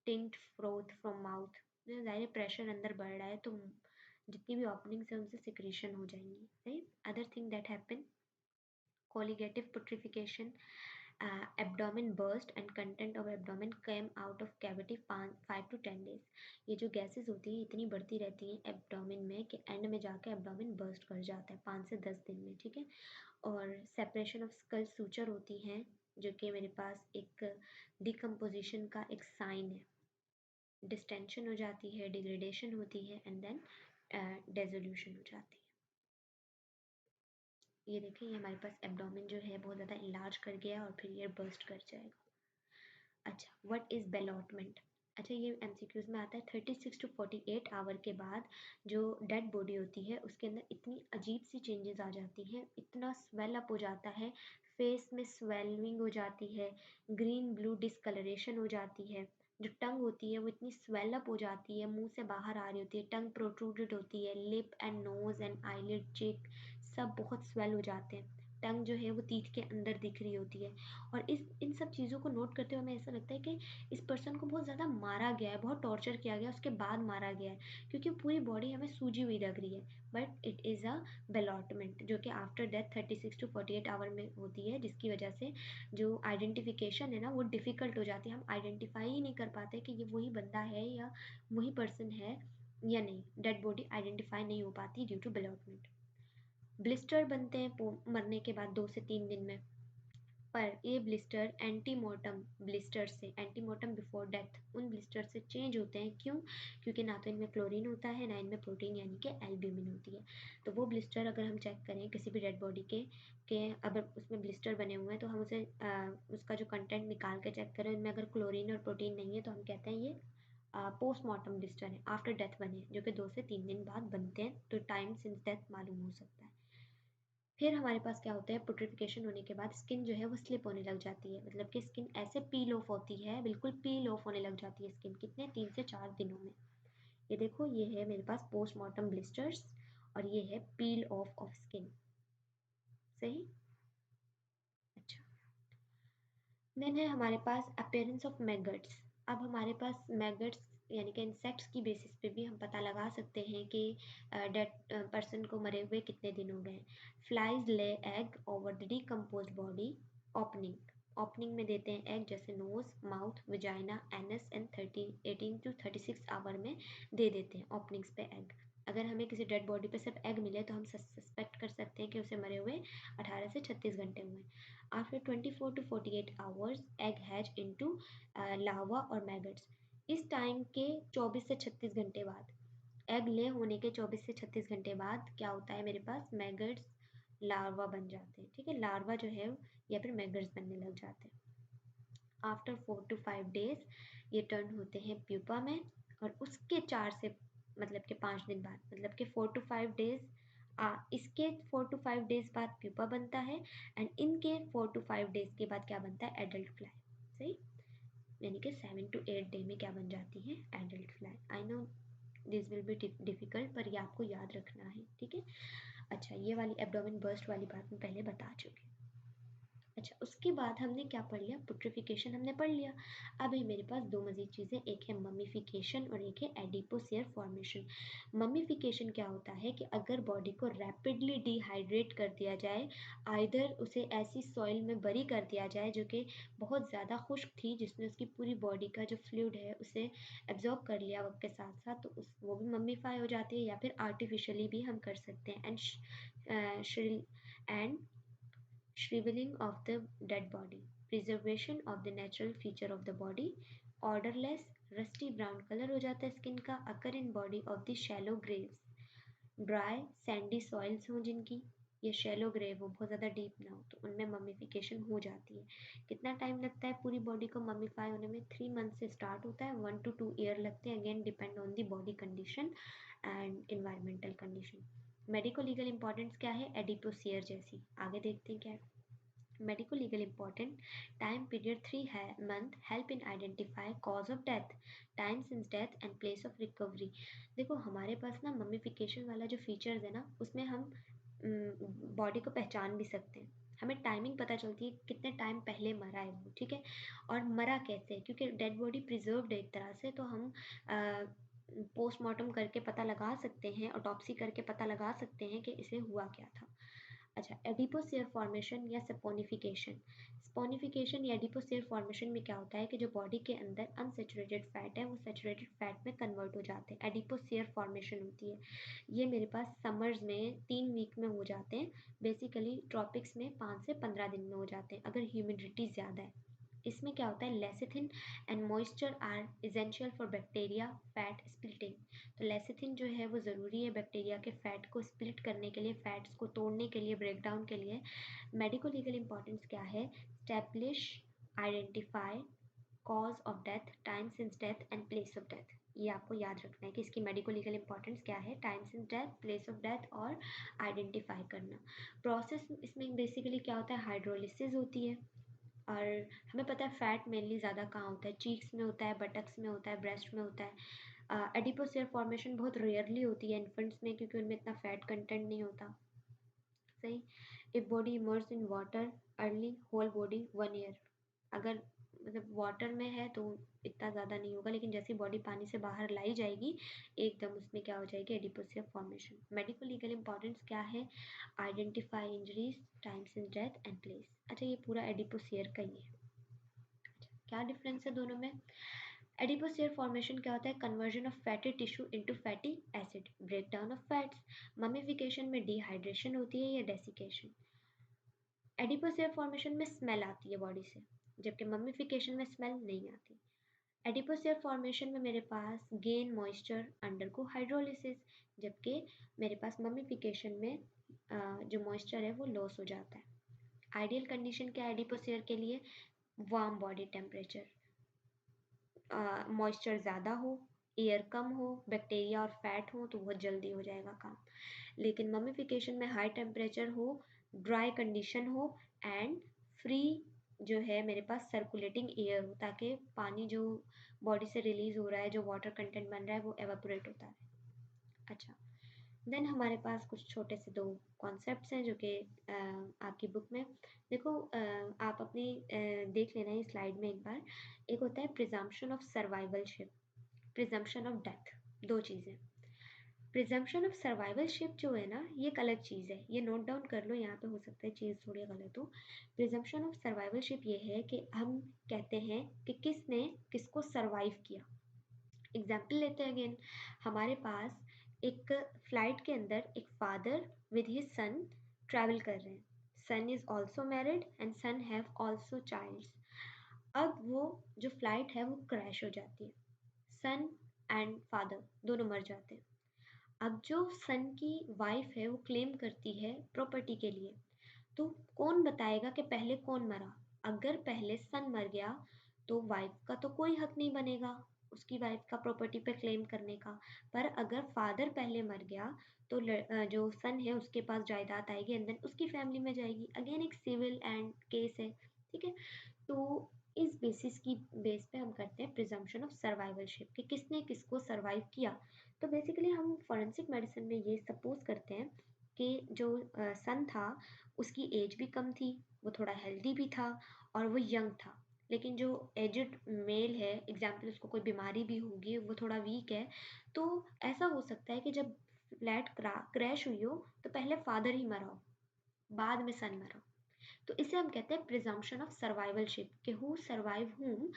tint froth from mouth. ज़ाहिर प्रेशर अंदर बढ़ रहा है तो जितनी भी ओपनिंग्स है उनसे सिक्रेशन हो जाएंगी, right. Other thing that happen, colligative putrefaction, abdomen burst and content of abdomen came out of cavity 5 to 10 days। ये जो गैसेस होती हैं इतनी बढ़ती रहती हैं एब्डोमेन में कि एंड में जाकर एब्डोमेन बर्स्ट कर जाता है 5 से 10 दिन में, ठीक है। और सेपरेशन ऑफ स्कल सूचर होती हैं, जो कि मेरे पास एक डिकम्पोजिशन का एक साइन है। डिस्टेंशन हो जाती है, डिग्रेडेशन होती है, एंड देन डेजोल्यूशन हो जाती है। ये देखिए, ये हमारे पास एब्डोमेन जो है बहुत ज़्यादा इलाज कर गया और फिर ये बर्स्ट कर जाएगा। अच्छा, व्हाट इज़ बेलॉटमेंट? अच्छा, ये एमसीक्यूज में आता है। 36 to 48 आवर के बाद जो डेड बॉडी होती है उसके अंदर इतनी अजीब सी चेंजेस आ जाती हैं, इतना स्वेल अप हो जाता है, फेस में स्वेलिंग हो जाती है, ग्रीन ब्लू डिसकलरेशन हो जाती है। जो टंग होती है वो इतनी स्वेल अप हो जाती है, मुंह से बाहर आ रही होती है, टंग प्रोट्रूडेड होती है, lip and nose and eyelid cheek सब बहुत स्वेल हो जाते हैं। टंग जो है वो टीथ के अंदर दिख रही होती है। और इन सब चीज़ों को नोट करते हुए हमें ऐसा लगता है कि इस पर्सन को बहुत ज़्यादा मारा गया है, बहुत टॉर्चर किया गया, उसके बाद मारा गया है, क्योंकि पूरी बॉडी हमें सूजी हुई लग रही है। बट इट इज़ अ बेलॉटमेंट जो कि आफ्टर डेथ 36 to 48 आवर में होती है, जिसकी वजह से जो आइडेंटिफिकेशन है ना वो डिफ़िकल्ट हो जाती है। हम आइडेंटिफाई ही नहीं कर पाते कि ये वही बंदा है या वही पर्सन है या नहीं। डेड बॉडी आइडेंटिफाई नहीं हो पाती ड्यू टू बेलॉटमेंट। ब्लिस्टर बनते हैं मरने के बाद 2 से 3 दिन में, पर ये ब्लिस्टर एंटीमोर्टम ब्लिस्टर से, एंटीमोर्टम बिफोर डेथ उन ब्लिस्टर से चेंज होते हैं। क्यों? क्योंकि ना तो इनमें क्लोरीन होता है, ना इनमें प्रोटीन यानी कि एल्ब्यूमिन होती है। तो वो ब्लिस्टर अगर हम चेक करें किसी भी डेड बॉडी के अगर उसमें ब्लिस्टर बने हुए हैं तो हम उसे उसका जो कंटेंट निकाल के चेक करें, उनमें अगर क्लोरीन और प्रोटीन नहीं है तो हम कहते हैं ये पोस्टमार्टम ब्लिस्टर है, आफ्टर डेथ बने, जो कि 2 से 3 दिन बाद बनते हैं, तो टाइम सिंस डेथ मालूम हो सकता है। फिर हमारे पास क्या होता है? पुट्रिफिकेशन होने के बाद स्किन जो है वो स्लिप होने लग जाती है, मतलब कि स्किन ऐसे पील ऑफ होती है, बिल्कुल पील ऑफ होने लग जाती है स्किन। कितने? 3 से 4 दिनों में। ये देखो, ये है मेरे पास पोस्टमार्टम ब्लिस्टर्स और ये है पील ऑफ स्किन। सही। अच्छा, देन है हमारे पास अपेयरेंस ऑफ मैगट्स। अब हमारे पास मैगट्स यानी कि इंसेक्ट्स की बेसिस पे भी हम पता लगा सकते हैं कि डेड पर्सन को मरे हुए कितने दिन हो गए। Flies lay egg over the decompose body. Opening, opening में देते हैं एग, जैसे nose, mouth, vagina, anus and 18 to 36 hour में दे देते हैं ओपनिंग्स पे एग। अगर हमें किसी डेड बॉडी पे सिर्फ एग मिले तो हम सस्पेक्ट कर सकते हैं कि उसे मरे हुए 18 से 36 घंटे हुए। After 24 to 48 hours egg hatch into larva और मैगट्स। इस टाइम के 24 से 36 घंटे बाद, एग ले होने के 24 से 36 घंटे बाद क्या होता है, मेरे पास मैगट्स लार्वा बन जाते हैं। ठीक है, लार्वा जो है या फिर मैगट्स बनने लग जाते हैं। आफ्टर 4 to 5 डेज ये टर्न होते हैं प्यूपा में, और उसके 4 से मतलब के 5 दिन बाद, मतलब के 4 to 5 डेज, इसके 4 to 5 डेज बाद प्यूपा बनता है, एंड इनके 4 to 5 डेज के बाद क्या बनता है, एडल्ट फ्लाई। सही, यानी कि 7 to 8 डे में क्या बन जाती है, adult fly. I know this will be difficult, पर ये आपको याद रखना है। ठीक है, अच्छा ये वाली एब्डोमेन बर्स्ट वाली बात मैं पहले बता चुकी। अच्छा, उसके बाद हमने क्या पढ़ लिया, पुट्रिफिकेशन हमने पढ़ लिया। अब है मेरे पास दो मज़ीद चीज़ें, एक है ममीफिकेशन और एक है एडिपोसियर फॉर्मेशन। ममीफिकेशन क्या होता है कि अगर बॉडी को रैपिडली डिहाइड्रेट कर दिया जाए, आइदर उसे ऐसी सॉइल में बरी कर दिया जाए जो कि बहुत ज़्यादा खुश्क थी, जिसने उसकी पूरी बॉडी का जो फ्लूइड है उसे एब्जॉर्ब कर लिया वक्त के साथ साथ, तो उस वो भी ममीफाई हो जाती है, या फिर आर्टिफिशियली भी हम कर सकते हैं। And shriveling of the dead body, preservation of the natural feature of the body, odorless rusty brown color हो जाता है स्किन का, occur in body of the shallow graves, dry Sandy soils हों जिनकी, ये शैलो ग्रेव हो, बहुत ज़्यादा डीप ना हो, तो उनमें ममीफिकेशन हो जाती है। कितना टाइम लगता है पूरी बॉडी को ममीफाई होने में, 3 मंथ से स्टार्ट होता है, 1 to 2 ईयर लगते हैं, again depend on the body condition and environmental condition. Medico legal importance क्या है, एडिपोसियर जैसी, आगे देखते हैं क्या है। Medical legal important, time period 3 month, help in identify cause of death, time since death and place of recovery। देखो हमारे पास ना मम्मीफिकेशन वाला जो फीचर्स है ना, उसमें हम बॉडी को पहचान भी सकते हैं, हमें टाइमिंग पता चलती है कितने टाइम पहले मरा है वो। ठीक है, और मरा कैसे है, क्योंकि डेड बॉडी प्रिजर्व्ड है एक तरह से, तो हम पोस्टमार्टम करके पता लगा सकते हैं, ऑटोप्सी करके पता लगा सकते हैं कि इसे हुआ क्या था। अच्छा, एडिपोसियर फॉर्मेशन या सपोनिफिकेशन। स्पोनिफिकेशन या एडिपोसियर फॉर्मेशन में क्या होता है कि जो बॉडी के अंदर अनसेचुरेटेड फैट है वो सेचुरेटेड फैट में कन्वर्ट हो जाते हैं, एडिपोसियर फॉर्मेशन होती है। ये मेरे पास समर्स में 3 वीक में हो जाते हैं, बेसिकली ट्रॉपिक्स में 5 से 15 दिन में हो जाते हैं अगर ह्यूमिडिटी ज़्यादा है। इसमें क्या होता है, lecithin and moisture are essential for bacteria fat splitting. तो लेसिथिन जो है वो ज़रूरी है बैक्टीरिया के फैट को स्प्लिट करने के लिए, फैट्स को तोड़ने के लिए, ब्रेकडाउन के लिए। मेडिको लीगल इंपॉर्टेंस क्या है, establish, identify cause of death, time since death and place of death. ये आपको याद रखना है कि इसकी मेडिको लीगल इंपॉर्टेंस क्या है, time since death, place of death और आइडेंटिफाई करना। प्रोसेस इसमें बेसिकली क्या होता है, हाइड्रोलिसिस होती है, और हमें पता है फैट मेनली ज़्यादा कहाँ होता है, चीक्स में होता है, बटक्स में होता है, ब्रेस्ट में होता है। एडिपोसियर फॉर्मेशन बहुत रेयरली होती है इन्फेंट्स में, क्योंकि उनमें इतना फैट कंटेंट नहीं होता। सही, if body immerse in water early, whole body 1 year. अगर मतलब वाटर में है तो इतना ज़्यादा नहीं होगा, लेकिन जैसे बॉडी पानी से बाहर लाई जाएगी एकदम उसमें क्या हो जाएगी, एडिपोसियर फॉर्मेशन। मेडिको लीगल इंपॉर्टेंस क्या है, identify injuries, time since death and place. अच्छा, ये पूरा एडिपोसियर का ही है। क्या डिफरेंस है दोनों में, एडिपोसियर फॉर्मेशन क्या होता है, conversion of fatty tissue into fatty acid, breakdown of fats. Mummification में डिहाइड्रेशन होती है या डेसिकेशन। एडिपोसियर फॉर्मेशन में स्मेल आती है बॉडी से, जबकि ममीफिकेशन में स्मेल नहीं आती। एडिपोसियर फॉर्मेशन में मेरे पास गेन मॉइस्चर अंडर को हाइड्रोलिसिस, जबकि मेरे पास ममीफिकेशन में जो मॉइस्चर है वो लॉस हो जाता है। आइडियल कंडीशन क्या है एडिपोसियर के लिए, वार्म बॉडी टेम्परेचर, मॉइस्चर ज़्यादा हो, एयर कम हो, बैक्टीरिया और फैट हो तो बहुत जल्दी हो जाएगा काम। लेकिन ममीफिकेशन में हाई टेम्परेचर हो, ड्राई कंडीशन हो एंड फ्री जो है मेरे पास सर्कुलेटिंग एयर हो, ताकि पानी जो बॉडी से रिलीज हो रहा है, जो वाटर कंटेंट बन रहा है वो एवापोरेट होता है। अच्छा, देन हमारे पास कुछ छोटे से दो कॉन्सेप्ट्स हैं जो कि आपकी बुक में देखो, आप अपनी देख लेना है स्लाइड में एक बार। एक होता है presumption of survivalship, presumption of death, दो चीज़ें। प्रिजम्पशन ऑफ सर्वाइवलशिप जो है ना, ये एक अलग चीज़ है, ये नोट डाउन कर लो, यहाँ पे हो सकता है चीज़ थोड़ी गलत हो। प्रिजम्पशन ऑफ सर्वाइवलशिप ये है कि हम कहते हैं कि किसने किसको सर्वाइव किया। एग्जाम्पल लेते हैं अगेन, हमारे पास एक फ्लाइट के अंदर एक father with his son travel कर रहे हैं। Son is also married and son have also childs. अब वो जो फ्लाइट है वो क्रैश हो जाती है, सन एंड फादर दोनों मर जाते हैं। अब जो सन की वाइफ है वो क्लेम करती है प्रॉपर्टी के लिए। तो कौन बताएगा कि पहले कौन मरा? अगर पहले सन मर गया तो वाइफ का तो कोई हक नहीं बनेगा उसकी वाइफ का प्रॉपर्टी पे क्लेम करने का। पर अगर फादर पहले मर गया तो जो सन है उसके पास जायदाद आएगी एंड देन उसकी फैमिली में जाएगी। अगेन एक सिविल एंड केस है, ठीक है। तो इस बेस पे हम करते हैं प्रिजम्पशन ऑफ सर्वाइवलशिप कि किसने किसको सर्वाइव किया। तो बेसिकली हम फॉरेंसिक मेडिसिन में ये सपोज करते हैं कि जो सन था उसकी एज भी कम थी, वो थोड़ा हेल्दी भी था और वो यंग था। लेकिन जो एजड मेल है, एग्जाम्पल उसको कोई बीमारी भी होगी, वो थोड़ा वीक है। तो ऐसा हो सकता है कि जब फ्लैट क्रैश हुई हो तो पहले फादर ही मरा हो, बाद में सन मरा हो। तो इसे हम कहते हैं प्रिजम्पशन ऑफ सर्वाइवलशिप कि हु सर्वाइव हूम।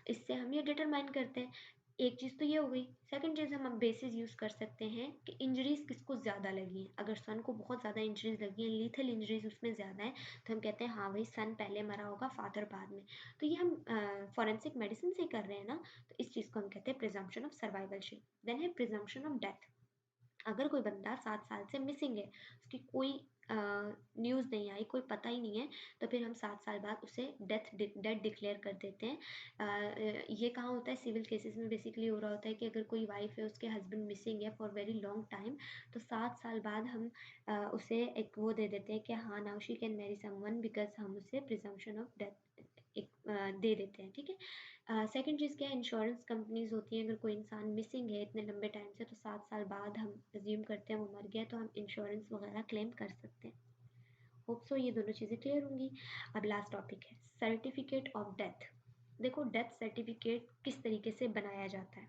इससे हम ये डिटरमाइन करते हैं। एक चीज़ तो ये हो गई। सेकंड चीज़ हम बेसिस यूज़ कर सकते हैं कि इंजरीज किसको ज़्यादा लगी हैं। अगर सन को बहुत ज़्यादा इंजरीज लगी हैं, लीथल इंजरीज उसमें ज़्यादा है, तो हम कहते हैं हाँ भाई सन पहले मरा होगा, फादर बाद में। तो ये हम फॉरेंसिक मेडिसिन से कर रहे हैं ना, तो इस चीज़ को हम कहते हैं प्रिजम्पशन ऑफ सर्वाइवलशिप। देन है प्रिजम्पशन ऑफ डेथ। अगर कोई बंदा 7 साल से मिसिंग है, उसकी कोई न्यूज़ नहीं आई, कोई पता ही नहीं है, तो फिर हम 7 साल बाद उसे डेड डिक्लेयर कर देते हैं। ये कहाँ होता है? सिविल केसेस में बेसिकली हो रहा होता है कि अगर कोई वाइफ है, उसके हस्बैंड मिसिंग है फॉर वेरी लॉन्ग टाइम, तो 7 साल बाद हम उसे एक वो दे देते हैं कि हाँ now she can marry someone, because हम उसे प्रिजम्पशन ऑफ डेथ एक दे देते हैं, ठीक है। सेकंड चीज़ क्या है? इंश्योरेंस कंपनीज होती हैं, अगर कोई इंसान मिसिंग है इतने लंबे टाइम से, तो 7 साल बाद हम अज्यूम करते हैं वो मर गया, तो हम इंश्योरेंस वगैरह क्लेम कर सकते हैं। होप सो ये दोनों चीज़ें क्लियर होंगी। अब लास्ट टॉपिक है सर्टिफिकेट ऑफ डेथ। देखो डेथ सर्टिफिकेट किस तरीके से बनाया जाता है।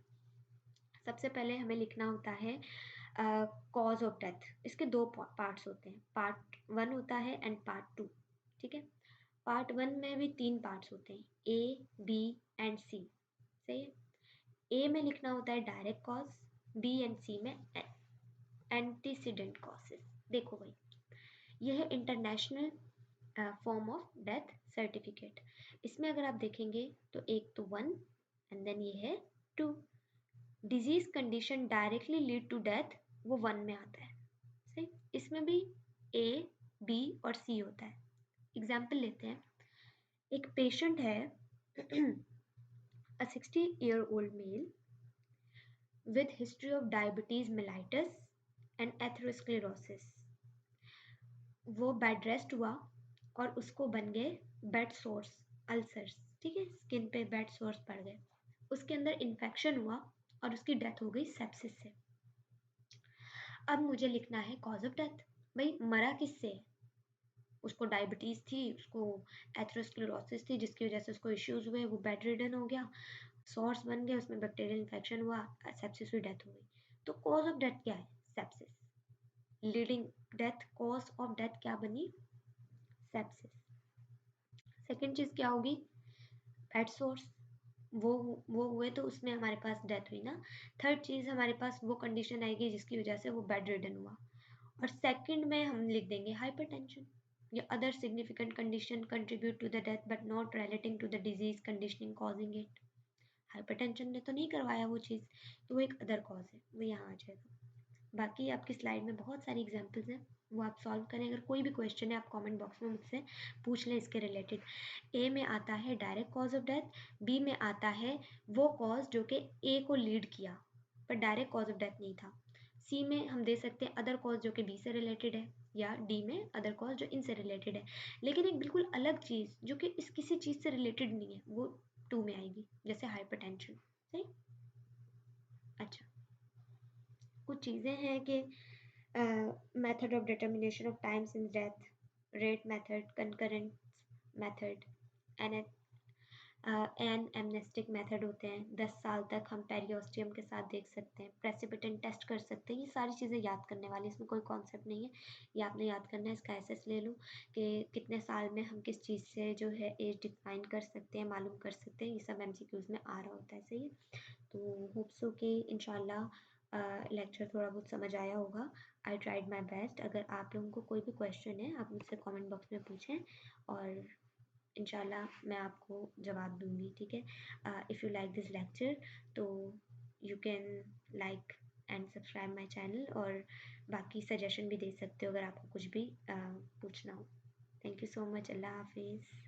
सबसे पहले हमें लिखना होता है कॉज ऑफ डेथ। इसके दो पार्ट्स होते हैं, पार्ट 1 होता है एंड पार्ट 2, ठीक है। पार्ट 1 में भी 3 पार्ट्स होते हैं, ए बी एंड सी, सही है। ए में लिखना होता है डायरेक्ट कॉज, बी एंड सी में एंटीसीडेंट कॉजेज। देखो भाई, यह है international form of death certificate. इसमें अगर आप देखेंगे तो एक तो 1 एंड देन ये है 2। Disease condition directly lead to death, वो 1 में आता है, सही। इसमें भी ए बी और सी होता है। एग्जाम्पल लेते हैं। एक पेशेंट है a 60-year-old male with history of diabetes mellitus and atherosclerosis। वो बेड रेस्ट हुआ और उसको बन गए बेड सोर्स अल्सर्स, ठीक है, स्किन पे बेड सोर्स पड़ गए, उसके अंदर इन्फेक्शन हुआ और उसकी डेथ हो गई सेप्सिस से। अब मुझे लिखना है कॉज ऑफ डेथ। भाई मरा किससे? उसको डायबिटीज़ थी, उसको एथेरोस्क्लेरोसिस थी जिसकी वजह से उसको इश्यूज हुए, वो बेड रिडन हो गया, सोर्स बन गया, उसमें बैक्टीरियल इन्फेक्शन हुआ, सेप्सिस हुई, डेथ हो गई। तो कॉज ऑफ डेथ क्या है? Sepsis. Leading death, cause of death क्या बनी? सेप्सिस। सेकेंड चीज़ क्या होगी? बेड सोर्स, वो वो हुए तो उसमें हमारे पास डेथ हुई ना। थर्ड चीज़ हमारे पास वो कंडीशन आएगी जिसकी वजह से वो बेड रिडन हुआ। और सेकंड में हम लिख देंगे हाइपरटेंशन या other significant condition contribute to the death but not relating to the disease conditioning causing it. Hypertension ने तो नहीं करवाया वो चीज़, तो वो एक अदर कॉज है, वो यहाँ आ जाएगा। बाकी आपकी स्लाइड में बहुत सारी एग्जांपल्स हैं, वो आप सॉल्व करें। अगर कोई भी क्वेश्चन है आप कमेंट बॉक्स में मुझसे पूछ लें इसके रिलेटेड। ए में आता है direct cause of death, B में आता है वो कॉज जो कि ए को लीड किया पर डायरेक्ट कॉज ऑफ डेथ नहीं था, सी में हम दे सकते हैं अदर कॉज जो कि बी से रिलेटेड है, या डी में अदर कॉज जो इनसे रिलेटेड है। लेकिन एक बिल्कुल अलग चीज़ जो कि इस किसी चीज़ से रिलेटेड नहीं है वो 2 में आएगी, जैसे हाइपरटेंशन, सही। अच्छा, कुछ चीज़ें हैं कि method of determination of time since death, rate method, concurrence method, an an amnestic method होते हैं। 10 साल तक हम पेरियोस्टियम के साथ देख सकते हैं, प्रेसिपिटेंट टेस्ट कर सकते हैं। ये सारी चीज़ें याद करने वाली, इसमें कोई कॉन्सेप्ट नहीं है, ये आपने याद करना है। इसका एसेस ले लो कि कितने साल में हम किस चीज़ से जो है एज डिफाइन कर सकते हैं, मालूम कर सकते हैं। ये सब एमसीक्यूज़ में आ रहा होता है, सही है। तो होप सो कि इंशाल्लाह लेक्चर थोड़ा बहुत समझ आया होगा। I tried my best. अगर आप लोगों को कोई भी क्वेश्चन है आप मुझसे कमेंट बॉक्स में पूछें और इंशाल्लाह मैं आपको जवाब दूंगी, ठीक है। If you like this lecture तो you can like and subscribe my channel, और बाकी सजेशन भी दे सकते हो अगर आपको कुछ भी पूछना हो। Thank you so much. अल्लाह हाफिज़।